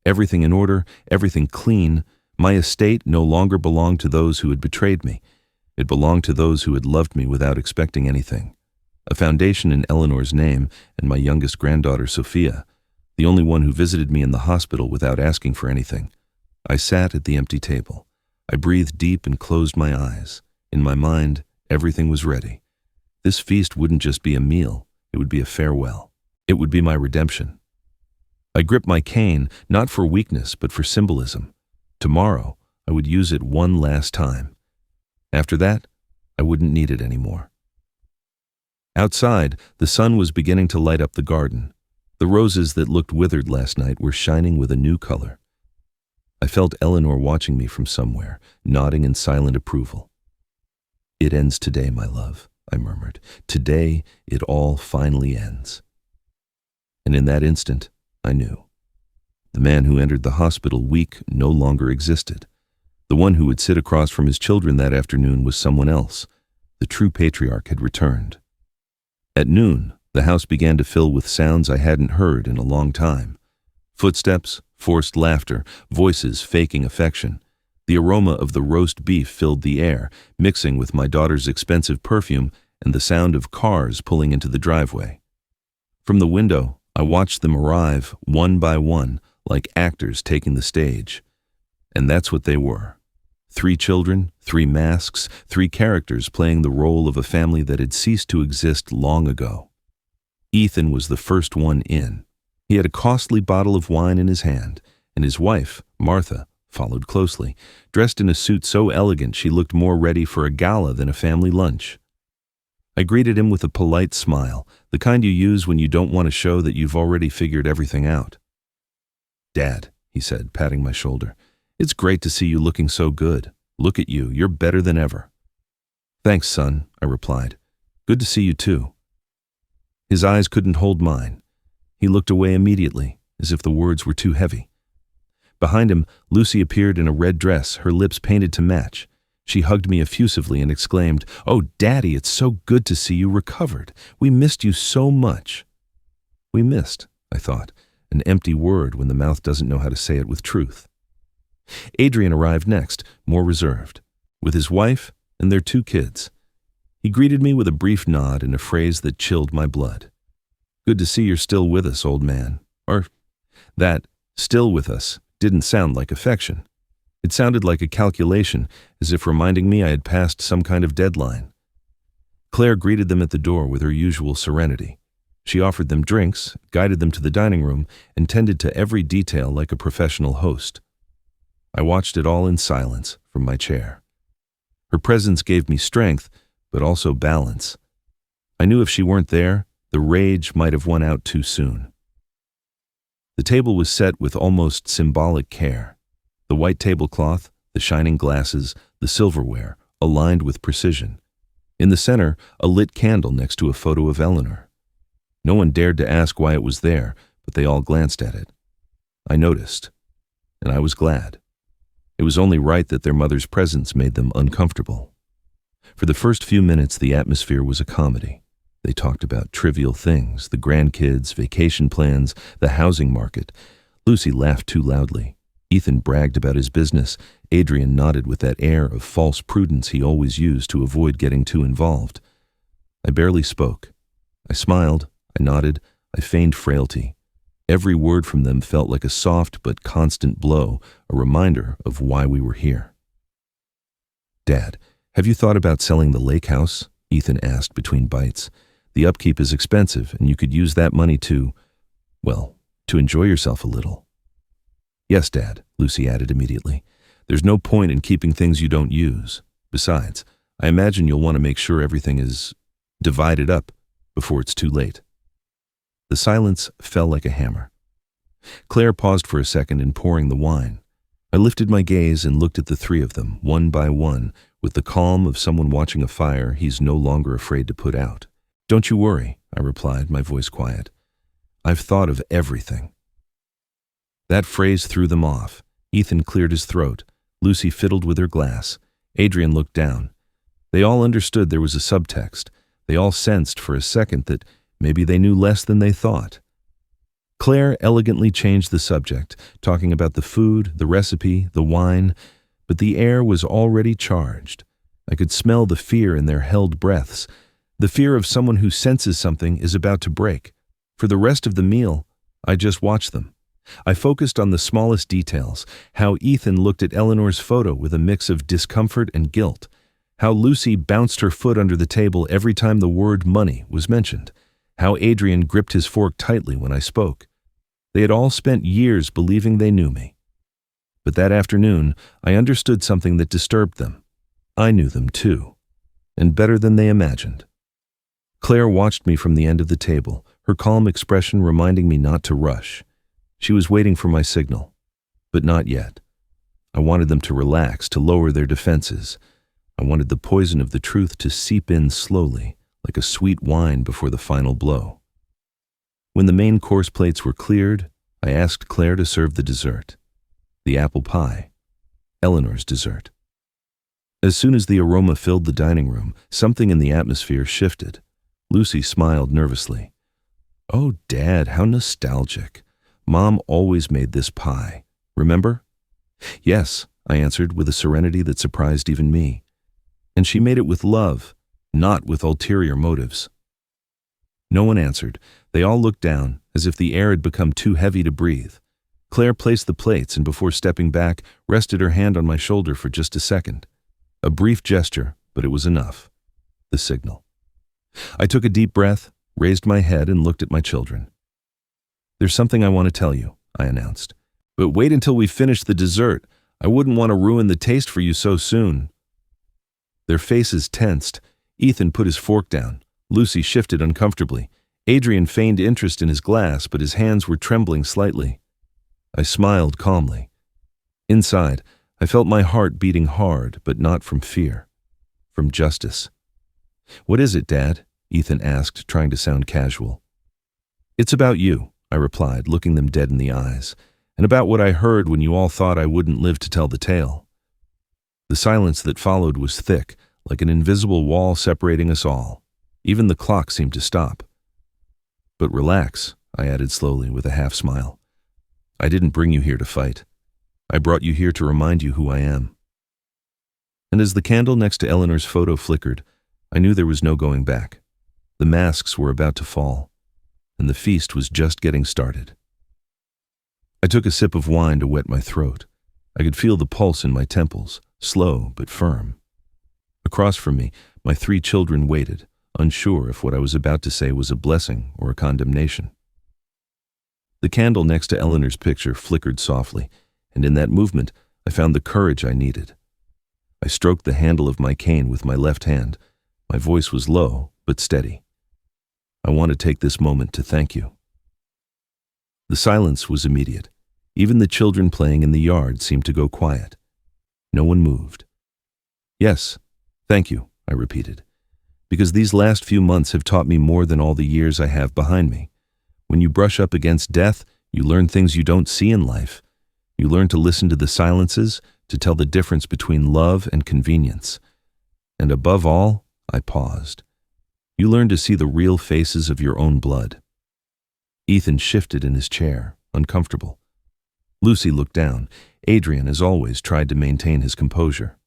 Everything in order, everything clean. My estate no longer belonged to those who had betrayed me. It belonged to those who had loved me without expecting anything. A foundation in Eleanor's name and my youngest granddaughter, Sophia, the only one who visited me in the hospital without asking for anything. I sat at the empty table. I breathed deep and closed my eyes. In my mind, everything was ready. This feast wouldn't just be a meal, it would be a farewell. It would be my redemption. I gripped my cane, not for weakness, but for symbolism. Tomorrow, I would use it one last time. After that, I wouldn't need it anymore. Outside, the sun was beginning to light up the garden. The roses that looked withered last night were shining with a new color. I felt Eleanor watching me from somewhere, nodding in silent approval. "It ends today, my love," I murmured. "Today, it all finally ends." And in that instant, I knew. The man who entered the hospital weak no longer existed. The one who would sit across from his children that afternoon was someone else. The true patriarch had returned. At noon, the house began to fill with sounds I hadn't heard in a long time. Footsteps, forced laughter, voices faking affection. The aroma of the roast beef filled the air, mixing with my daughter's expensive perfume and the sound of cars pulling into the driveway. From the window, I watched them arrive one by one, like actors taking the stage. And that's what they were. 3 children, 3 masks, 3 characters playing the role of a family that had ceased to exist long ago. Ethan was the first one in. He had a costly bottle of wine in his hand, and his wife, Martha, followed closely, dressed in a suit so elegant she looked more ready for a gala than a family lunch. I greeted him with a polite smile, the kind you use when you don't want to show that you've already figured everything out. "Dad," he said, patting my shoulder, "it's great to see you looking so good. Look at you, you're better than ever." "Thanks, son," I replied. "Good to see you too." His eyes couldn't hold mine. He looked away immediately, as if the words were too heavy. Behind him, Lucy appeared in a red dress, her lips painted to match. She hugged me effusively and exclaimed, "Oh, Daddy, it's so good to see you recovered. We missed you so much." We missed, I thought, an empty word when the mouth doesn't know how to say it with truth. Adrian arrived next, more reserved, with his wife and their 2 kids. He greeted me with a brief nod and a phrase that chilled my blood. "Good to see you're still with us, old man." Or that "still with us" didn't sound like affection. It sounded like a calculation, as if reminding me I had passed some kind of deadline. Claire greeted them at the door with her usual serenity. She offered them drinks, guided them to the dining room, and tended to every detail like a professional host. I watched it all in silence from my chair. Her presence gave me strength, but also balance. I knew if she weren't there, the rage might have won out too soon. The table was set with almost symbolic care. The white tablecloth, the shining glasses, the silverware, aligned with precision. In the center, a lit candle next to a photo of Eleanor. No one dared to ask why it was there, but they all glanced at it. I noticed, and I was glad. It was only right that their mother's presence made them uncomfortable. For the first few minutes, the atmosphere was a comedy. They talked about trivial things, the grandkids, vacation plans, the housing market. Lucy laughed too loudly. Ethan bragged about his business. Adrian nodded with that air of false prudence he always used to avoid getting too involved. I barely spoke. I smiled, I nodded, I feigned frailty. Every word from them felt like a soft but constant blow, a reminder of why we were here. "Dad, have you thought about selling the lake house?" Ethan asked between bites. "The upkeep is expensive, and you could use that money to enjoy yourself a little." "Yes, Dad," Lucy added immediately. "There's no point in keeping things you don't use. Besides, I imagine you'll want to make sure everything is divided up before it's too late." The silence fell like a hammer. Claire paused for a second in pouring the wine. I lifted my gaze and looked at the 3 of them, one by one, with the calm of someone watching a fire he's no longer afraid to put out. "Don't you worry," I replied, my voice quiet. "I've thought of everything." That phrase threw them off. Ethan cleared his throat. Lucy fiddled with her glass. Adrian looked down. They all understood there was a subtext. They all sensed for a second that maybe they knew less than they thought. Claire elegantly changed the subject, talking about the food, the recipe, the wine, but the air was already charged. I could smell the fear in their held breaths, the fear of someone who senses something is about to break. For the rest of the meal, I just watched them. I focused on the smallest details, how Ethan looked at Eleanor's photo with a mix of discomfort and guilt, how Lucy bounced her foot under the table every time the word money was mentioned, how Adrian gripped his fork tightly when I spoke. They had all spent years believing they knew me. But that afternoon, I understood something that disturbed them. I knew them too, and better than they imagined. Claire watched me from the end of the table, her calm expression reminding me not to rush. She was waiting for my signal, but not yet. I wanted them to relax, to lower their defenses. I wanted the poison of the truth to seep in slowly, like a sweet wine before the final blow. When the main course plates were cleared, I asked Claire to serve the dessert. The apple pie, Eleanor's dessert. As soon as the aroma filled the dining room, something in the atmosphere shifted. Lucy smiled nervously. "Oh, Dad, how nostalgic. Mom always made this pie. Remember?" "Yes," I answered with a serenity that surprised even me. "And she made it with love, not with ulterior motives." No one answered. They all looked down, as if the air had become too heavy to breathe. Claire placed the plates and before stepping back, rested her hand on my shoulder for just a second. A brief gesture, but it was enough. The signal. I took a deep breath, raised my head, and looked at my children. "There's something I want to tell you," I announced. "But wait until we finish the dessert. I wouldn't want to ruin the taste for you so soon." Their faces tensed. Ethan put his fork down. Lucy shifted uncomfortably. Adrian feigned interest in his glass, but his hands were trembling slightly. I smiled calmly. Inside, I felt my heart beating hard, but not from fear. From justice. "What is it, Dad?" Ethan asked, trying to sound casual. "It's about you," I replied, looking them dead in the eyes, "and about what I heard when you all thought I wouldn't live to tell the tale." The silence that followed was thick, like an invisible wall separating us all. Even the clock seemed to stop. "But relax," I added slowly with a half smile. "I didn't bring you here to fight. I brought you here to remind you who I am." And as the candle next to Eleanor's photo flickered, I knew there was no going back. The masks were about to fall, and the feast was just getting started. I took a sip of wine to wet my throat. I could feel the pulse in my temples, slow but firm. Across from me, my 3 children waited, unsure if what I was about to say was a blessing or a condemnation. The candle next to Eleanor's picture flickered softly, and in that movement, I found the courage I needed. I stroked the handle of my cane with my left hand. My voice was low, but steady. "I want to take this moment to thank you." The silence was immediate. Even the children playing in the yard seemed to go quiet. No one moved. "Yes, thank you," I repeated, "because these last few months have taught me more than all the years I have behind me. When you brush up against death, you learn things you don't see in life. You learn to listen to the silences, to tell the difference between love and convenience. And above all," I paused, "you learn to see the real faces of your own blood." Ethan shifted in his chair, uncomfortable. Lucy looked down. Adrian, as always, tried to maintain his composure.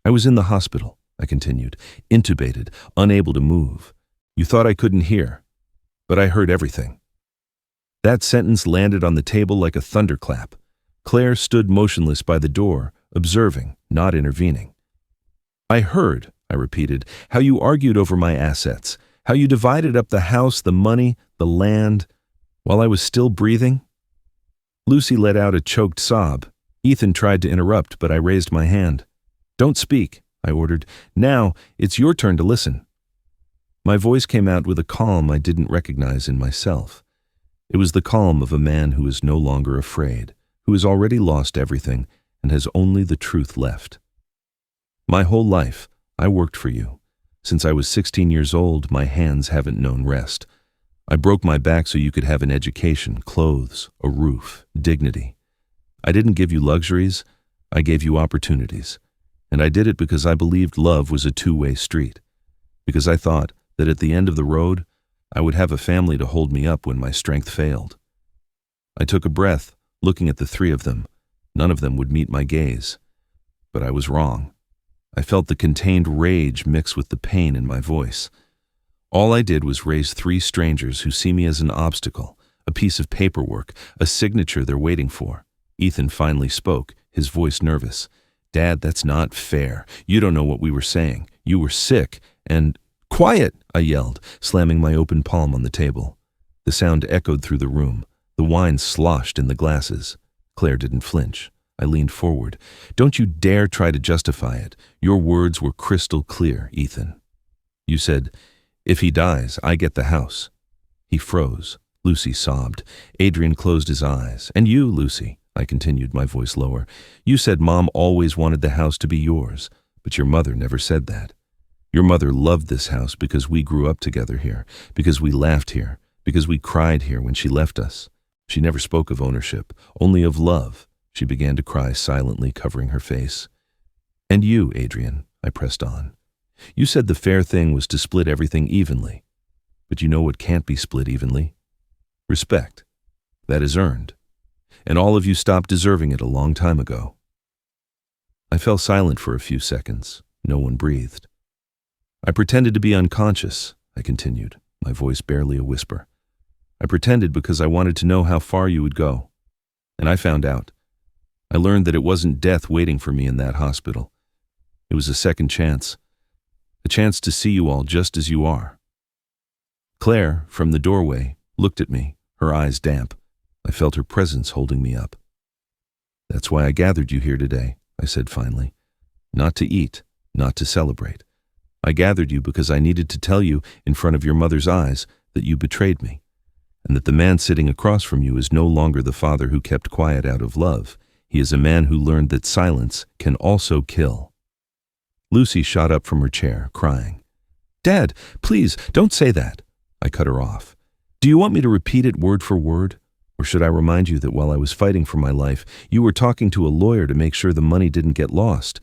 "I was in the hospital," I continued, "intubated, unable to move. You thought I couldn't hear, but I heard everything." That sentence landed on the table like a thunderclap. Claire stood motionless by the door, observing, not intervening. "I heard," I repeated, "how you argued over my assets, how you divided up the house, the money, the land, while I was still breathing." Lucy let out a choked sob. Ethan tried to interrupt, but I raised my hand. "Don't speak," I ordered. "Now, it's your turn to listen." My voice came out with a calm I didn't recognize in myself. It was the calm of a man who is no longer afraid, who has already lost everything and has only the truth left. "My whole life, I worked for you. Since I was 16 years old, my hands haven't known rest. I broke my back so you could have an education, clothes, a roof, dignity. I didn't give you luxuries, I gave you opportunities. And I did it because I believed love was a two-way street. Because I thought that at the end of the road, I would have a family to hold me up when my strength failed." I took a breath, looking at the 3 of them. None of them would meet my gaze. But I was wrong. I felt the contained rage mix with the pain in my voice. All I did was raise 3 strangers who see me as an obstacle, a piece of paperwork, a signature they're waiting for. Ethan finally spoke, his voice nervous. "Dad, that's not fair. You don't know what we were saying. You were sick, and—" "Quiet!" I yelled, slamming my open palm on the table. The sound echoed through the room. The wine sloshed in the glasses. Claire didn't flinch. I leaned forward. "Don't you dare try to justify it. Your words were crystal clear, Ethan. You said, 'If he dies, I get the house.'" He froze. Lucy sobbed. Adrian closed his eyes. "And you, Lucy," I continued, my voice lower, "you said Mom always wanted the house to be yours, but your mother never said that. Your mother loved this house because we grew up together here, because we laughed here, because we cried here when she left us. She never spoke of ownership, only of love." She began to cry silently, covering her face. "And you, Adrian," I pressed on. "You said the fair thing was to split everything evenly. But you know what can't be split evenly? Respect. That is earned. And all of you stopped deserving it a long time ago." I fell silent for a few seconds. No one breathed. "I pretended to be unconscious," I continued, my voice barely a whisper. "I pretended because I wanted to know how far you would go. And I found out. I learned that it wasn't death waiting for me in that hospital. It was a second chance. A chance to see you all just as you are." Claire, from the doorway, looked at me, her eyes damp. I felt her presence holding me up. "That's why I gathered you here today," I said finally. "Not to eat, not to celebrate. I gathered you because I needed to tell you, in front of your mother's eyes, that you betrayed me, and that the man sitting across from you is no longer the father who kept quiet out of love. He is a man who learned that silence can also kill." Lucy shot up from her chair, crying. "Dad, please, don't say that." I cut her off. "Do you want me to repeat it word for word? Or should I remind you that while I was fighting for my life, you were talking to a lawyer to make sure the money didn't get lost?"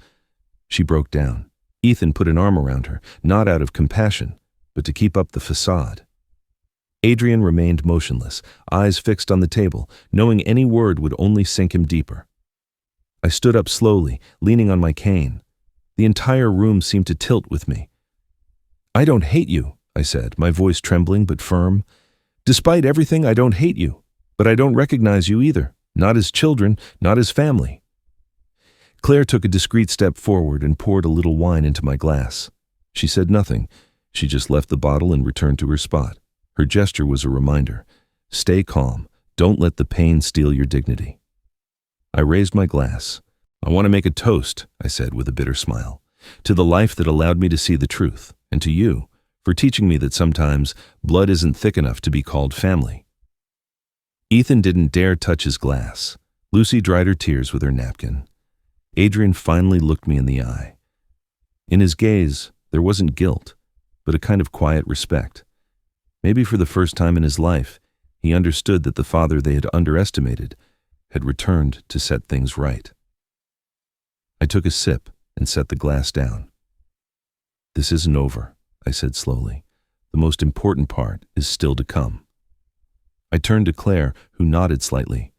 She broke down. Ethan put an arm around her, not out of compassion, but to keep up the facade. Adrian remained motionless, eyes fixed on the table, knowing any word would only sink him deeper. I stood up slowly, leaning on my cane. The entire room seemed to tilt with me. "I don't hate you," I said, my voice trembling but firm. "Despite everything, I don't hate you. But I don't recognize you either, not as children, not as family." Claire took a discreet step forward and poured a little wine into my glass. She said nothing. She just left the bottle and returned to her spot. Her gesture was a reminder. Stay calm. Don't let the pain steal your dignity. I raised my glass. "I want to make a toast," I said with a bitter smile, "to the life that allowed me to see the truth, and to you, for teaching me that sometimes blood isn't thick enough to be called family." Ethan didn't dare touch his glass. Lucy dried her tears with her napkin. Adrian finally looked me in the eye. In his gaze, there wasn't guilt, but a kind of quiet respect. Maybe for the first time in his life, he understood that the father they had underestimated had returned to set things right. I took a sip and set the glass down. "This isn't over," I said slowly. "The most important part is still to come." I turned to Claire, who nodded slightly.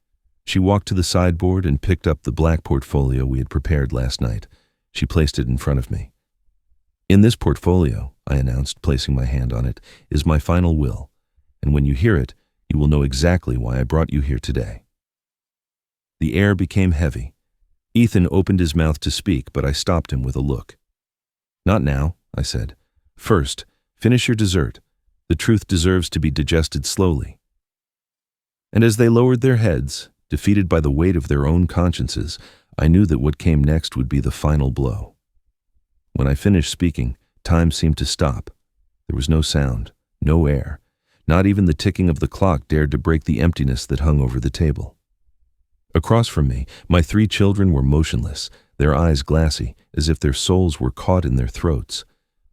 She walked to the sideboard and picked up the black portfolio we had prepared last night. She placed it in front of me. "In this portfolio," I announced, placing my hand on it, "is my final will, and when you hear it, you will know exactly why I brought you here today." The air became heavy. Ethan opened his mouth to speak, but I stopped him with a look. "Not now," I said. "First, finish your dessert. The truth deserves to be digested slowly." And as they lowered their heads, defeated by the weight of their own consciences, I knew that what came next would be the final blow. When I finished speaking, time seemed to stop. There was no sound, no air. Not even the ticking of the clock dared to break the emptiness that hung over the table. Across from me, my 3 children were motionless, their eyes glassy, as if their souls were caught in their throats.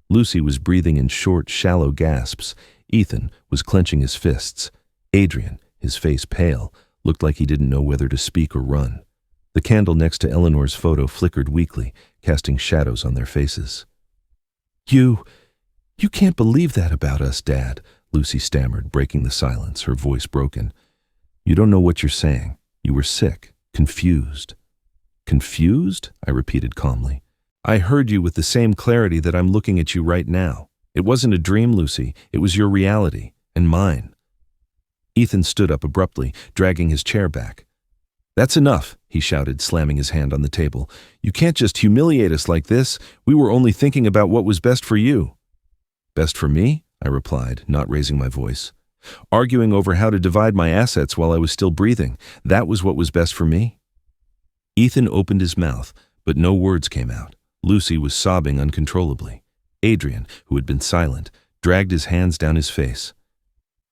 Lucy was breathing in short, shallow gasps. Ethan was clenching his fists. Adrian, his face pale, looked like he didn't know whether to speak or run. The candle next to Eleanor's photo flickered weakly, casting shadows on their faces. You can't believe that about us, Dad," Lucy stammered, breaking the silence, her voice broken. "You don't know what you're saying. You were sick, confused." "Confused?" I repeated calmly. I heard you with the same clarity that I'm looking at you right now. It wasn't a dream, Lucy. It was your reality, and mine." Ethan stood up abruptly, dragging his chair back. "That's enough," he shouted, slamming his hand on the table. "You can't just humiliate us like this. We were only thinking about what was best for you." "Best for me?" I replied, not raising my voice. "Arguing over how to divide my assets while I was still breathing. That was what was best for me?" Ethan opened his mouth, but no words came out. Lucy was sobbing uncontrollably. Adrian, who had been silent, dragged his hands down his face.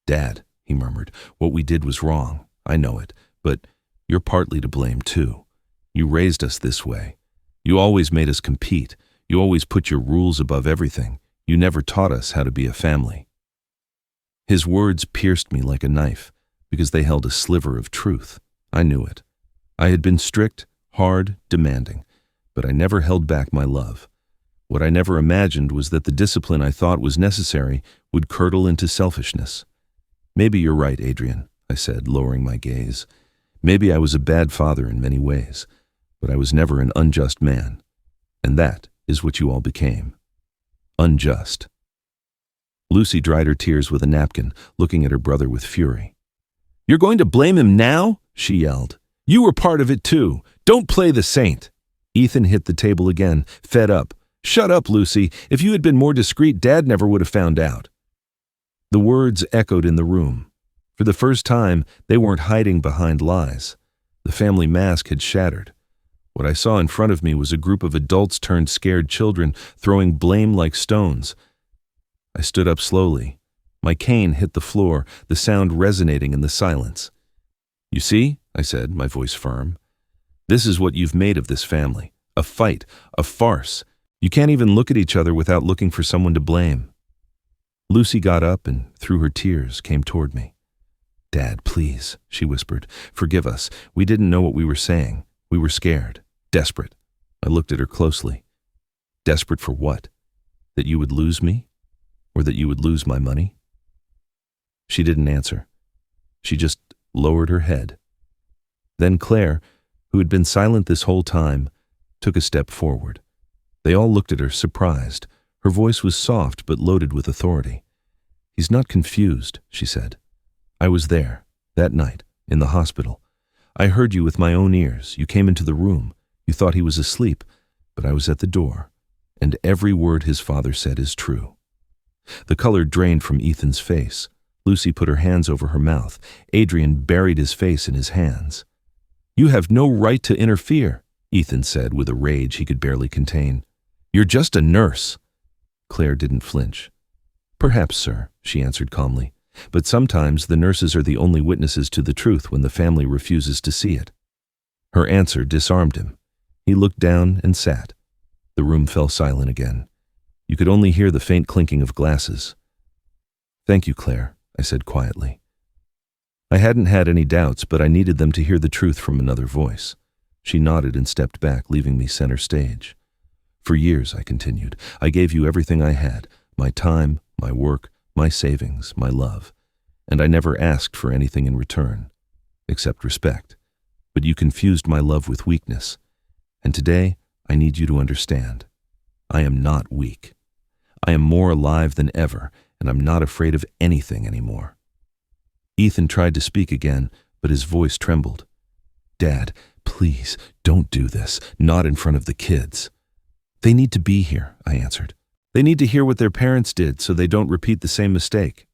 "Dad," he murmured, "what we did was wrong. I know it, but you're partly to blame too. You raised us this way. You always made us compete. You always put your rules above everything. You never taught us how to be a family." His words pierced me like a knife, because they held a sliver of truth. I knew it. I had been strict, hard, demanding, but I never held back my love. What I never imagined was that the discipline I thought was necessary would curdle into selfishness. "Maybe you're right, Adrian," I said, lowering my gaze. "Maybe I was a bad father in many ways, but I was never an unjust man. And that is what you all became. Unjust." Lucy dried her tears with a napkin, looking at her brother with fury. "You're going to blame him now?" she yelled. "You were part of it too. Don't play the saint." Ethan hit the table again, fed up. "Shut up, Lucy. If you had been more discreet, Dad never would have found out." The words echoed in the room. For the first time, they weren't hiding behind lies. The family mask had shattered. What I saw in front of me was a group of adults turned scared children, throwing blame like stones. I stood up slowly. My cane hit the floor, the sound resonating in the silence. "You see," I said, my voice firm. "This is what you've made of this family. A fight, a farce. You can't even look at each other without looking for someone to blame." Lucy got up and, through her tears, came toward me. "Dad, please," she whispered. "Forgive us. We didn't know what we were saying. We were scared, desperate." I looked at her closely. "Desperate for what? That you would lose me? Or that you would lose my money?" She didn't answer. She just lowered her head. Then Claire, who had been silent this whole time, took a step forward. They all looked at her, surprised. Her voice was soft but loaded with authority. "He's not confused," she said. "I was there, that night, in the hospital. I heard you with my own ears. You came into the room. You thought he was asleep, but I was at the door, and every word his father said is true." The color drained from Ethan's face. Lucy put her hands over her mouth. Adrian buried his face in his hands. "You have no right to interfere," Ethan said with a rage he could barely contain. "You're just a nurse." Claire didn't flinch. "Perhaps, sir," she answered calmly. "But sometimes the nurses are the only witnesses to the truth when the family refuses to see it." Her answer disarmed him. He looked down and sat. The room fell silent again. You could only hear the faint clinking of glasses. "Thank you, Claire," I said quietly. I hadn't had any doubts, but I needed them to hear the truth from another voice. She nodded and stepped back, leaving me center stage. "For years," I continued, "I gave you everything I had, my time, my work, my savings, my love, and I never asked for anything in return, except respect. But you confused my love with weakness, and today I need you to understand. I am not weak. I am more alive than ever, and I'm not afraid of anything anymore." Ethan tried to speak again, but his voice trembled. "Dad, please, don't do this, not in front of the kids." "They need to be here," I answered. "They need to hear what their parents did so they don't repeat the same mistake."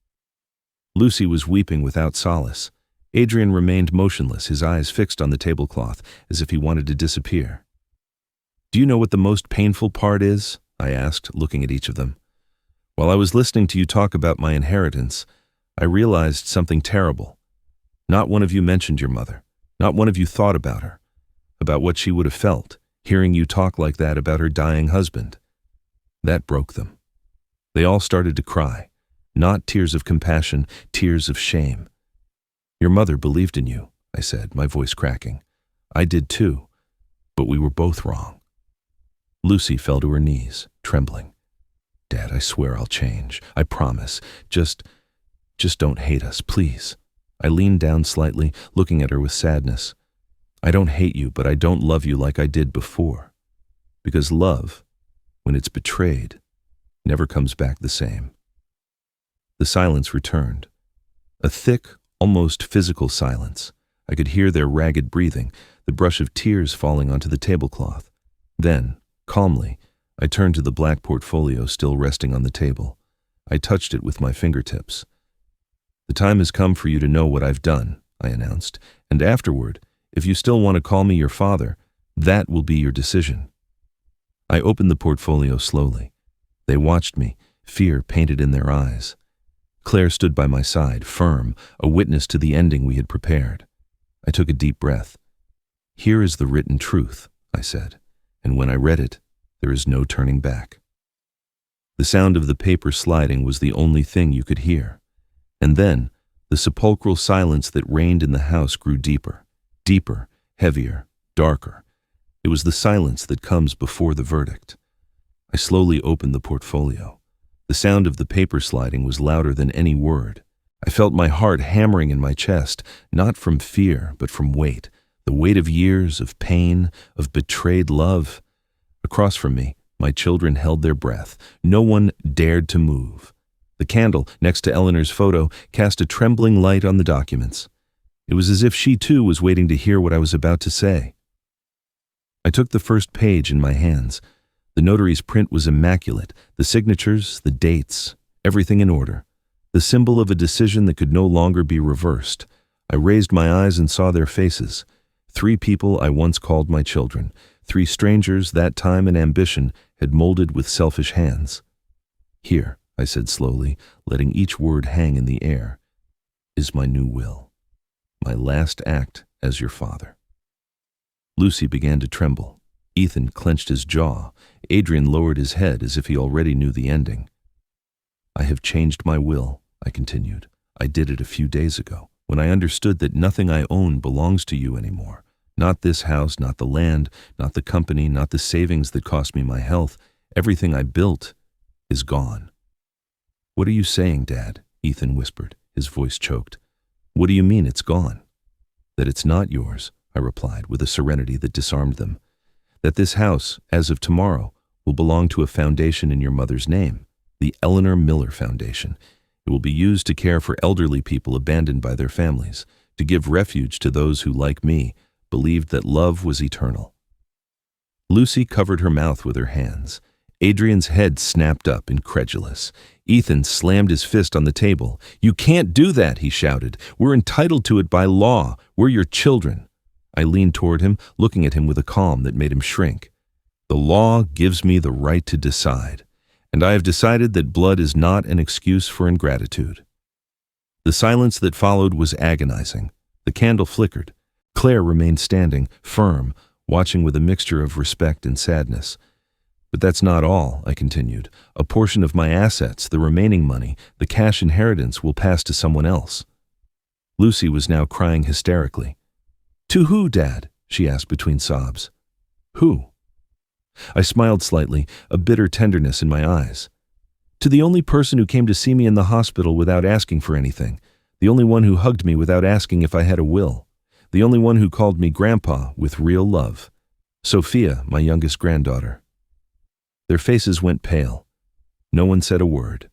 Lucy was weeping without solace. Adrian remained motionless, his eyes fixed on the tablecloth, as if he wanted to disappear. "Do you know what the most painful part is?" I asked, looking at each of them. "While I was listening to you talk about my inheritance, I realized something terrible. Not one of you mentioned your mother. Not one of you thought about her, about what she would have felt, hearing you talk like that about her dying husband. That broke them. They all started to cry, not tears of compassion, tears of shame. Your mother believed in you," I said, my voice cracking. "I did too, but we were both wrong." Lucy fell to her knees, trembling. "Dad, I swear I'll change. I promise. Just don't hate us, please." I leaned down slightly, looking at her with sadness. "I don't hate you, but I don't love you like I did before. Because love when it's betrayed, never comes back the same. The silence returned. A thick, almost physical silence. I could hear their ragged breathing, the brush of tears falling onto the tablecloth. Then, calmly, I turned to the black portfolio still resting on the table. I touched it with my fingertips. "The time has come for you to know what I've done," I announced, "and afterward, if you still want to call me your father, that will be your decision." I opened the portfolio slowly. They watched me, fear painted in their eyes. Claire stood by my side, firm, a witness to the ending we had prepared. I took a deep breath. "Here is the written truth," I said, and when I read it, there is no turning back. The sound of the paper sliding was the only thing you could hear. And then, the sepulchral silence that reigned in the house grew deeper, deeper, heavier, darker. It was the silence that comes before the verdict. I slowly opened the portfolio. The sound of the paper sliding was louder than any word. I felt my heart hammering in my chest, not from fear, but from weight, the weight of years, of pain, of betrayed love. Across from me, my children held their breath. No one dared to move. The candle, next to Eleanor's photo, cast a trembling light on the documents. It was as if she too was waiting to hear what I was about to say. I took the first page in my hands. The notary's print was immaculate, the signatures, the dates, everything in order. The symbol of a decision that could no longer be reversed. I raised my eyes and saw their faces. 3 people I once called my children. 3 strangers that time and ambition had molded with selfish hands. "Here," I said slowly, letting each word hang in the air, "is my new will. My last act as your father." Lucy began to tremble. Ethan clenched his jaw. Adrian lowered his head as if he already knew the ending. "I have changed my will," I continued. "I did it a few days ago, when I understood that nothing I own belongs to you anymore. Not this house, not the land, not the company, not the savings that cost me my health. Everything I built is gone." "What are you saying, Dad?" Ethan whispered, his voice choked. "What do you mean it's gone?" "That it's not yours," I replied with a serenity that disarmed them. "That this house, as of tomorrow, will belong to a foundation in your mother's name, the Eleanor Miller Foundation. It will be used to care for elderly people abandoned by their families, to give refuge to those who, like me, believed that love was eternal." Lucy covered her mouth with her hands. Adrian's head snapped up, incredulous. Ethan slammed his fist on the table. "You can't do that," he shouted. "We're entitled to it by law. We're your children." I leaned toward him, looking at him with a calm that made him shrink. "The law gives me the right to decide, and I have decided that blood is not an excuse for ingratitude." The silence that followed was agonizing. The candle flickered. Claire remained standing, firm, watching with a mixture of respect and sadness. "But that's not all," I continued. "A portion of my assets, the remaining money, the cash inheritance, will pass to someone else." Lucy was now crying hysterically. "To who, Dad?" she asked between sobs. "Who?" I smiled slightly, a bitter tenderness in my eyes. "To the only person who came to see me in the hospital without asking for anything, the only one who hugged me without asking if I had a will, the only one who called me Grandpa with real love. Sophia, my youngest granddaughter." Their faces went pale. No one said a word.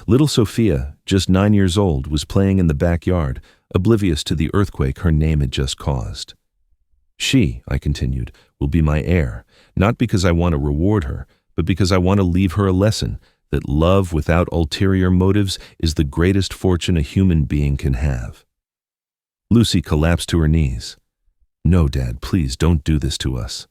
Little Sophia, just 9 years old, was playing in the backyard, oblivious to the earthquake her name had just caused. "She," I continued, "will be my heir, not because I want to reward her, but because I want to leave her a lesson that love without ulterior motives is the greatest fortune a human being can have." Lucy collapsed to her knees. "No, Dad, please don't do this to us."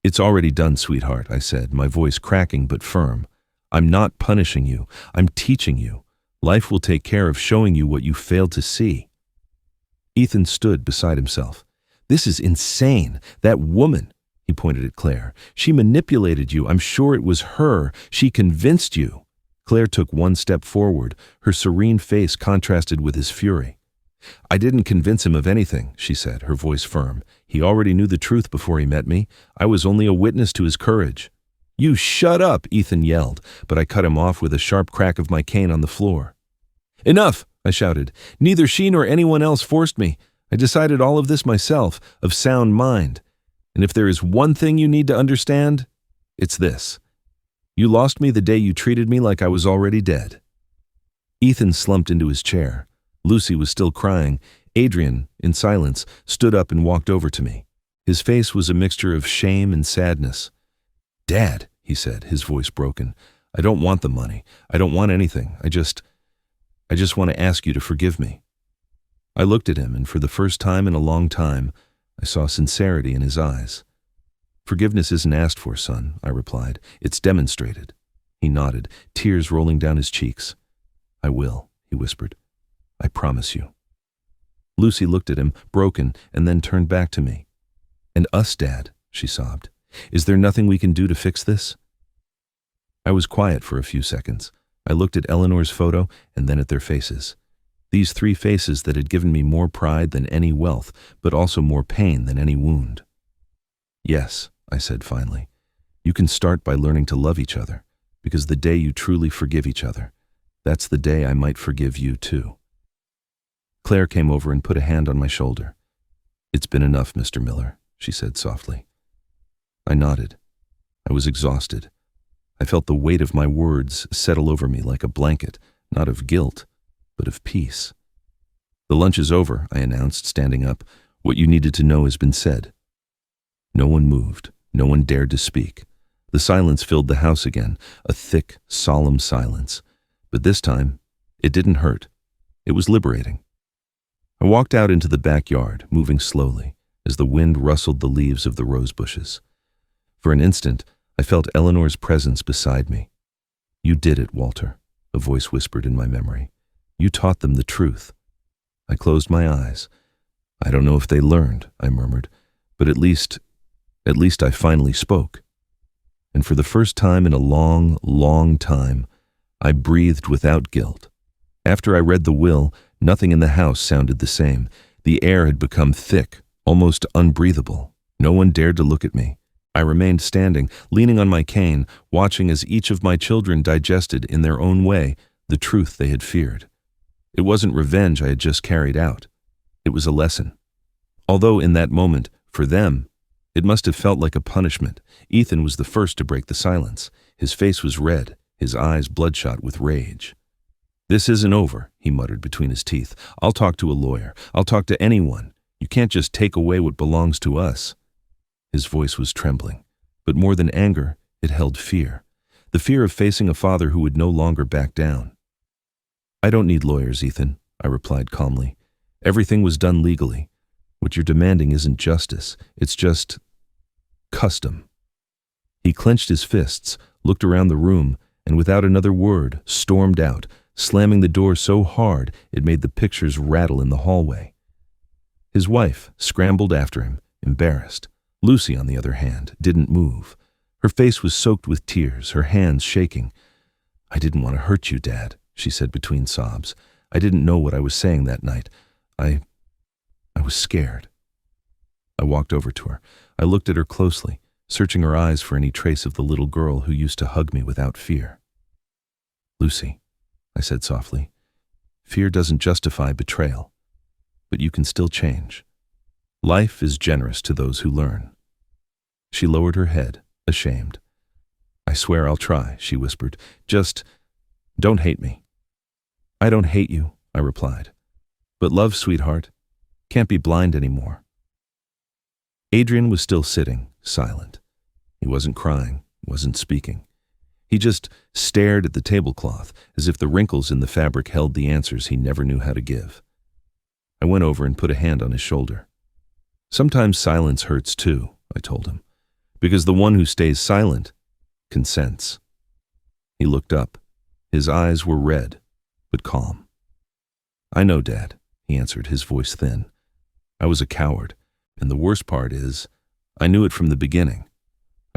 "It's already done, sweetheart," I said, my voice cracking but firm. "I'm not punishing you. I'm teaching you. Life will take care of showing you what you failed to see." Ethan stood beside himself. "This is insane. That woman," he pointed at Claire, "she manipulated you. I'm sure it was her. She convinced you." Claire took one step forward, her serene face contrasted with his fury. "I didn't convince him of anything," she said, her voice firm. "He already knew the truth before he met me. I was only a witness to his courage." "You shut up," Ethan yelled, but I cut him off with a sharp crack of my cane on the floor. "Enough," I shouted. "Neither she nor anyone else forced me. I decided all of this myself, of sound mind. And if there is one thing you need to understand, It's this. You lost me the day you treated me like I was already dead." Ethan slumped into his chair. Lucy was still crying. Adrian, in silence, stood up and walked over to me. His face was a mixture of shame and sadness. "Dad," he said, his voice broken, "I don't want the money. I don't want anything. I just want to ask you to forgive me." I looked at him, and for the first time in a long time, I saw sincerity in his eyes. "Forgiveness isn't asked for, son," I replied. "It's demonstrated." He nodded, tears rolling down his cheeks. "I will," he whispered. "I promise you." Lucy looked at him, broken, and then turned back to me. "And us, Dad," she sobbed. "Is there nothing we can do to fix this?" I was quiet for a few seconds. I looked at Eleanor's photo and then at their faces. These three faces that had given me more pride than any wealth, but also more pain than any wound. "Yes," I said finally. "You can start by learning to love each other, because the day you truly forgive each other, that's the day I might forgive you too." Claire came over and put a hand on my shoulder. "It's been enough, Mr. Miller," she said softly. I nodded. I was exhausted. I felt the weight of my words settle over me like a blanket, not of guilt, but of peace. "The lunch is over," I announced, standing up. "What you needed to know has been said." No one moved. No one dared to speak. The silence filled the house again, a thick, solemn silence. But this time, it didn't hurt. It was liberating. I walked out into the backyard, moving slowly, as the wind rustled the leaves of the rose bushes. For an instant, I felt Eleanor's presence beside me. "You did it, Walter," a voice whispered in my memory. "You taught them the truth." I closed my eyes. "I don't know if they learned," I murmured, "but at least I finally spoke." And for the first time in a long, long time, I breathed without guilt. After I read the will, nothing in the house sounded the same. The air had become thick, almost unbreathable. No one dared to look at me. I remained standing, leaning on my cane, watching as each of my children digested, in their own way, the truth they had feared. It wasn't revenge I had just carried out. It was a lesson. Although in that moment, for them, it must have felt like a punishment. Ethan was the first to break the silence. His face was red, his eyes bloodshot with rage. "This isn't over," he muttered between his teeth. "I'll talk to a lawyer. I'll talk to anyone. You can't just take away what belongs to us." His voice was trembling, but more than anger, it held fear. The fear of facing a father who would no longer back down. "I don't need lawyers, Ethan," I replied calmly. "Everything was done legally. What you're demanding isn't justice. It's just custom." He clenched his fists, looked around the room, and without another word, stormed out, slamming the door so hard it made the pictures rattle in the hallway. His wife scrambled after him, embarrassed. Lucy, on the other hand, didn't move. Her face was soaked with tears, her hands shaking. "I didn't want to hurt you, Dad," she said between sobs. "I didn't know what I was saying that night. I was scared." I walked over to her. I looked at her closely, searching her eyes for any trace of the little girl who used to hug me without fear. "Lucy," I said softly, "fear doesn't justify betrayal, but you can still change. Life is generous to those who learn." She lowered her head, ashamed. "I swear I'll try," she whispered. "Just don't hate me." "I don't hate you," I replied. "But love, sweetheart, can't be blind anymore." Adrian was still sitting, silent. He wasn't crying, wasn't speaking. He just stared at the tablecloth, as if the wrinkles in the fabric held the answers he never knew how to give. I went over and put a hand on his shoulder. "Sometimes silence hurts too," I told him, "because the one who stays silent consents." He looked up. His eyes were red, but calm. "I know, Dad," he answered, his voice thin. "I was a coward, and the worst part is, I knew it from the beginning.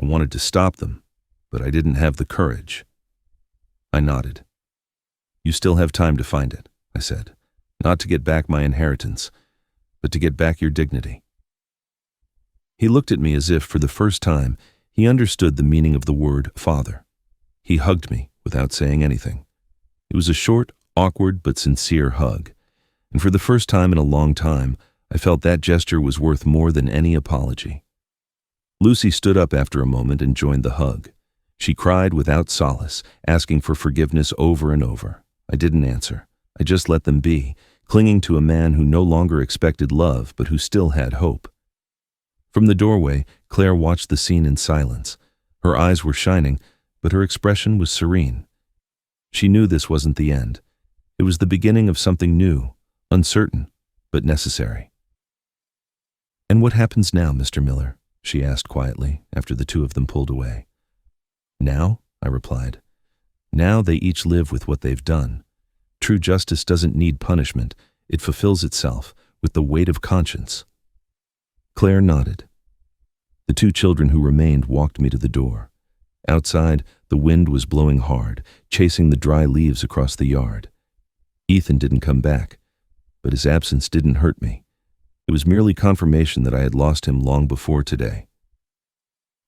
I wanted to stop them, but I didn't have the courage." I nodded. "You still have time to find it," I said. "Not to get back my inheritance, but to get back your dignity." He looked at me as if, for the first time, he understood the meaning of the word father. He hugged me without saying anything. It was a short, awkward, but sincere hug, and for the first time in a long time, I felt that gesture was worth more than any apology. Lucy stood up after a moment and joined the hug. She cried without solace, asking for forgiveness over and over. I didn't answer. I just let them be, clinging to a man who no longer expected love, but who still had hope. From the doorway, Claire watched the scene in silence. Her eyes were shining, but her expression was serene. She knew this wasn't the end. It was the beginning of something new, uncertain, but necessary. "And what happens now, Mr. Miller?" she asked quietly, after the two of them pulled away. "Now?" I replied. "Now they each live with what they've done. True justice doesn't need punishment. It fulfills itself with the weight of conscience." Claire nodded. The two children who remained walked me to the door. Outside, the wind was blowing hard, chasing the dry leaves across the yard. Ethan didn't come back, but his absence didn't hurt me. It was merely confirmation that I had lost him long before today.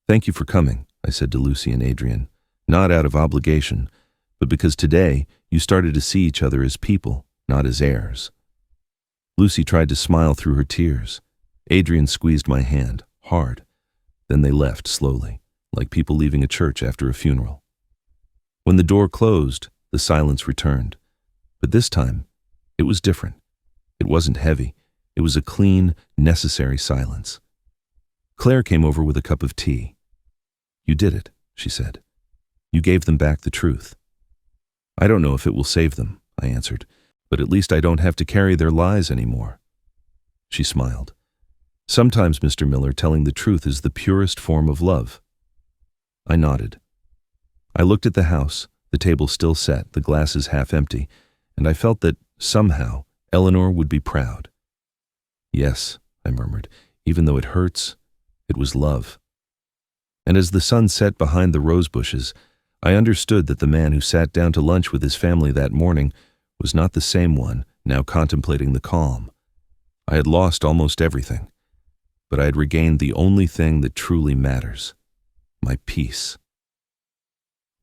"Thank you for coming," I said to Lucy and Adrian, not out of obligation, but because today you started to see each other as people, not as heirs. Lucy tried to smile through her tears. Adrian squeezed my hand, hard. Then they left slowly, like people leaving a church after a funeral. When the door closed, the silence returned. But this time, it was different. It wasn't heavy. It was a clean, necessary silence. Claire came over with a cup of tea. "You did it," she said. "You gave them back the truth." "I don't know if it will save them," I answered, "but at least I don't have to carry their lies anymore." She smiled. "Sometimes, Mr. Miller, telling the truth is the purest form of love." I nodded. I looked at the house, the table still set, the glasses half empty, and I felt that, somehow, Eleanor would be proud. "Yes," I murmured, "even though it hurts, it was love." And as the sun set behind the rose bushes, I understood that the man who sat down to lunch with his family that morning was not the same one now contemplating the calm. I had lost almost everything, but I had regained the only thing that truly matters: my peace.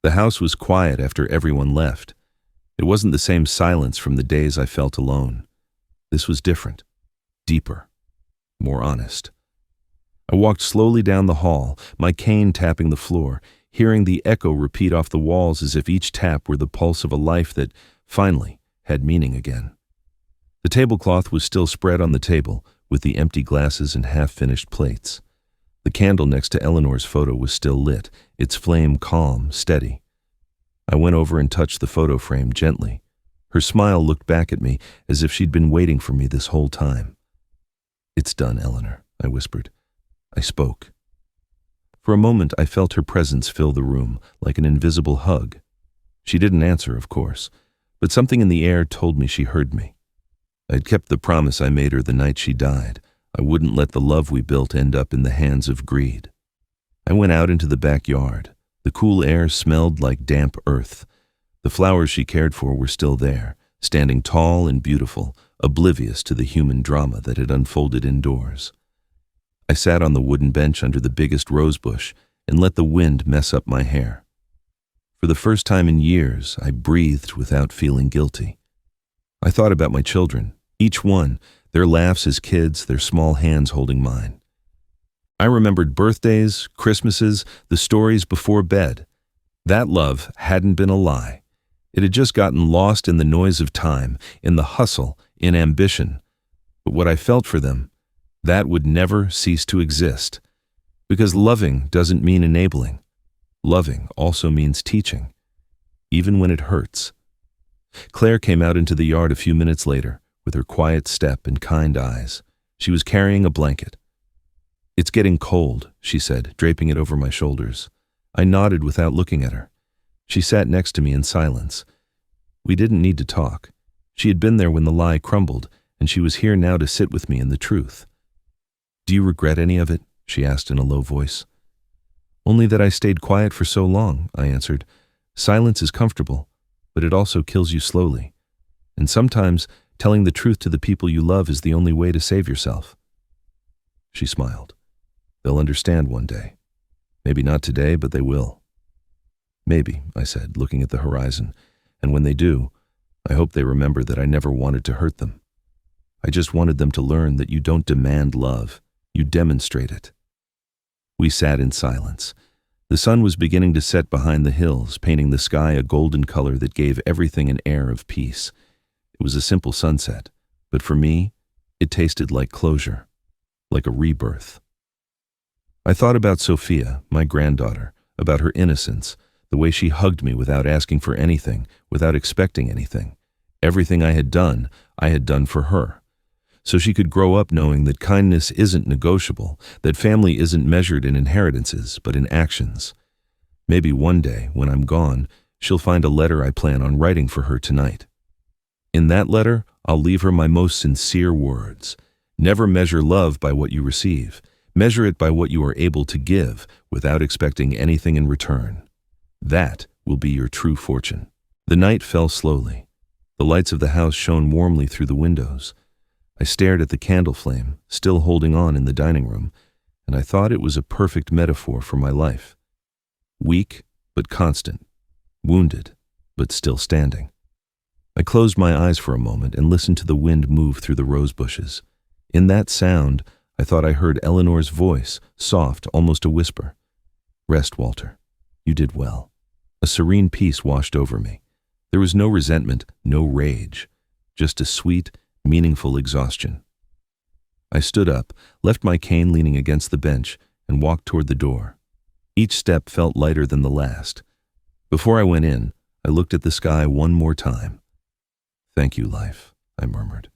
The house was quiet after everyone left. It wasn't the same silence from the days I felt alone. This was different, deeper, more honest. I walked slowly down the hall, my cane tapping the floor, hearing the echo repeat off the walls as if each tap were the pulse of a life that, finally, had meaning again. The tablecloth was still spread on the table, with the empty glasses and half-finished plates. The candle next to Eleanor's photo was still lit, its flame calm, steady. I went over and touched the photo frame gently. Her smile looked back at me as if she'd been waiting for me this whole time. "It's done, Eleanor," I whispered. I spoke. For a moment I felt her presence fill the room, like an invisible hug. She didn't answer, of course, but something in the air told me she heard me. I'd kept the promise I made her the night she died. I wouldn't let the love we built end up in the hands of greed. I went out into the backyard. The cool air smelled like damp earth. The flowers she cared for were still there, standing tall and beautiful, oblivious to the human drama that had unfolded indoors. I sat on the wooden bench under the biggest rose bush and let the wind mess up my hair. For the first time in years, I breathed without feeling guilty. I thought about my children, each one, their laughs as kids, their small hands holding mine. I remembered birthdays, Christmases, the stories before bed. That love hadn't been a lie. It had just gotten lost in the noise of time, in the hustle, in ambition. But what I felt for them, that would never cease to exist. Because loving doesn't mean enabling. Loving also means teaching, even when it hurts. Claire came out into the yard a few minutes later, with her quiet step and kind eyes. She was carrying a blanket. "It's getting cold," she said, draping it over my shoulders. I nodded without looking at her. She sat next to me in silence. We didn't need to talk. She had been there when the lie crumbled, and she was here now to sit with me in the truth. "Do you regret any of it?" she asked in a low voice. "Only that I stayed quiet for so long," I answered. "Silence is comfortable, but it also kills you slowly. And sometimes telling the truth to the people you love is the only way to save yourself." She smiled. "They'll understand one day. Maybe not today, but they will." "Maybe," I said, looking at the horizon. "And when they do, I hope they remember that I never wanted to hurt them. I just wanted them to learn that you don't demand love, you demonstrate it." We sat in silence. The sun was beginning to set behind the hills, painting the sky a golden color that gave everything an air of peace. It was a simple sunset, but for me, it tasted like closure, like a rebirth. I thought about Sophia, my granddaughter, about her innocence, the way she hugged me without asking for anything, without expecting anything. Everything I had done for her. So she could grow up knowing that kindness isn't negotiable, that family isn't measured in inheritances, but in actions. Maybe one day, when I'm gone, she'll find a letter I plan on writing for her tonight. In that letter, I'll leave her my most sincere words. Never measure love by what you receive. Measure it by what you are able to give without expecting anything in return. That will be your true fortune. The night fell slowly. The lights of the house shone warmly through the windows. I stared at the candle flame, still holding on in the dining room, and I thought it was a perfect metaphor for my life. Weak, but constant. Wounded, but still standing. I closed my eyes for a moment and listened to the wind move through the rose bushes. In that sound, I thought I heard Eleanor's voice, soft, almost a whisper. Rest, Walter. You did well. A serene peace washed over me. There was no resentment, no rage, just a sweet, meaningful exhaustion. I stood up, left my cane leaning against the bench, and walked toward the door. Each step felt lighter than the last. Before I went in, I looked at the sky one more time. Thank you, life, I murmured.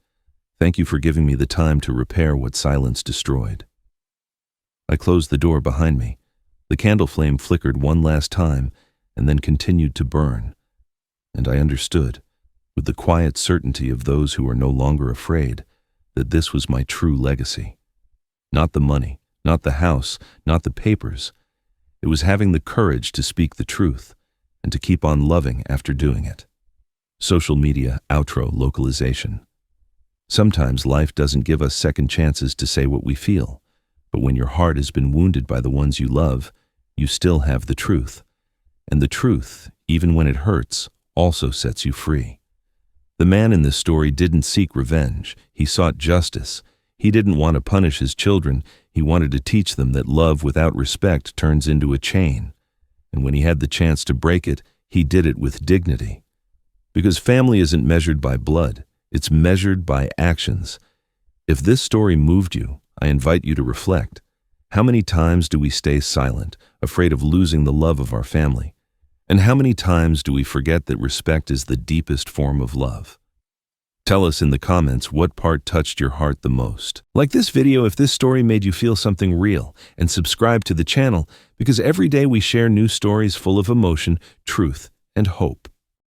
Thank you for giving me the time to repair what silence destroyed. I closed the door behind me. The candle flame flickered one last time and then continued to burn. And I understood, with the quiet certainty of those who are no longer afraid, that this was my true legacy. Not the money, not the house, not the papers. It was having the courage to speak the truth and to keep on loving after doing it. Social media outro localization. Sometimes life doesn't give us second chances to say what we feel, but when your heart has been wounded by the ones you love, you still have the truth. And the truth, even when it hurts, also sets you free. The man in this story didn't seek revenge. He sought justice. He didn't want to punish his children. He wanted to teach them that love without respect turns into a chain. And when he had the chance to break it, he did it with dignity. Because family isn't measured by blood. It's measured by actions. If this story moved you, I invite you to reflect. How many times do we stay silent, afraid of losing the love of our family? And how many times do we forget that respect is the deepest form of love? Tell us in the comments what part touched your heart the most. Like this video if this story made you feel something real, and subscribe to the channel because every day we share new stories full of emotion, truth, and hope.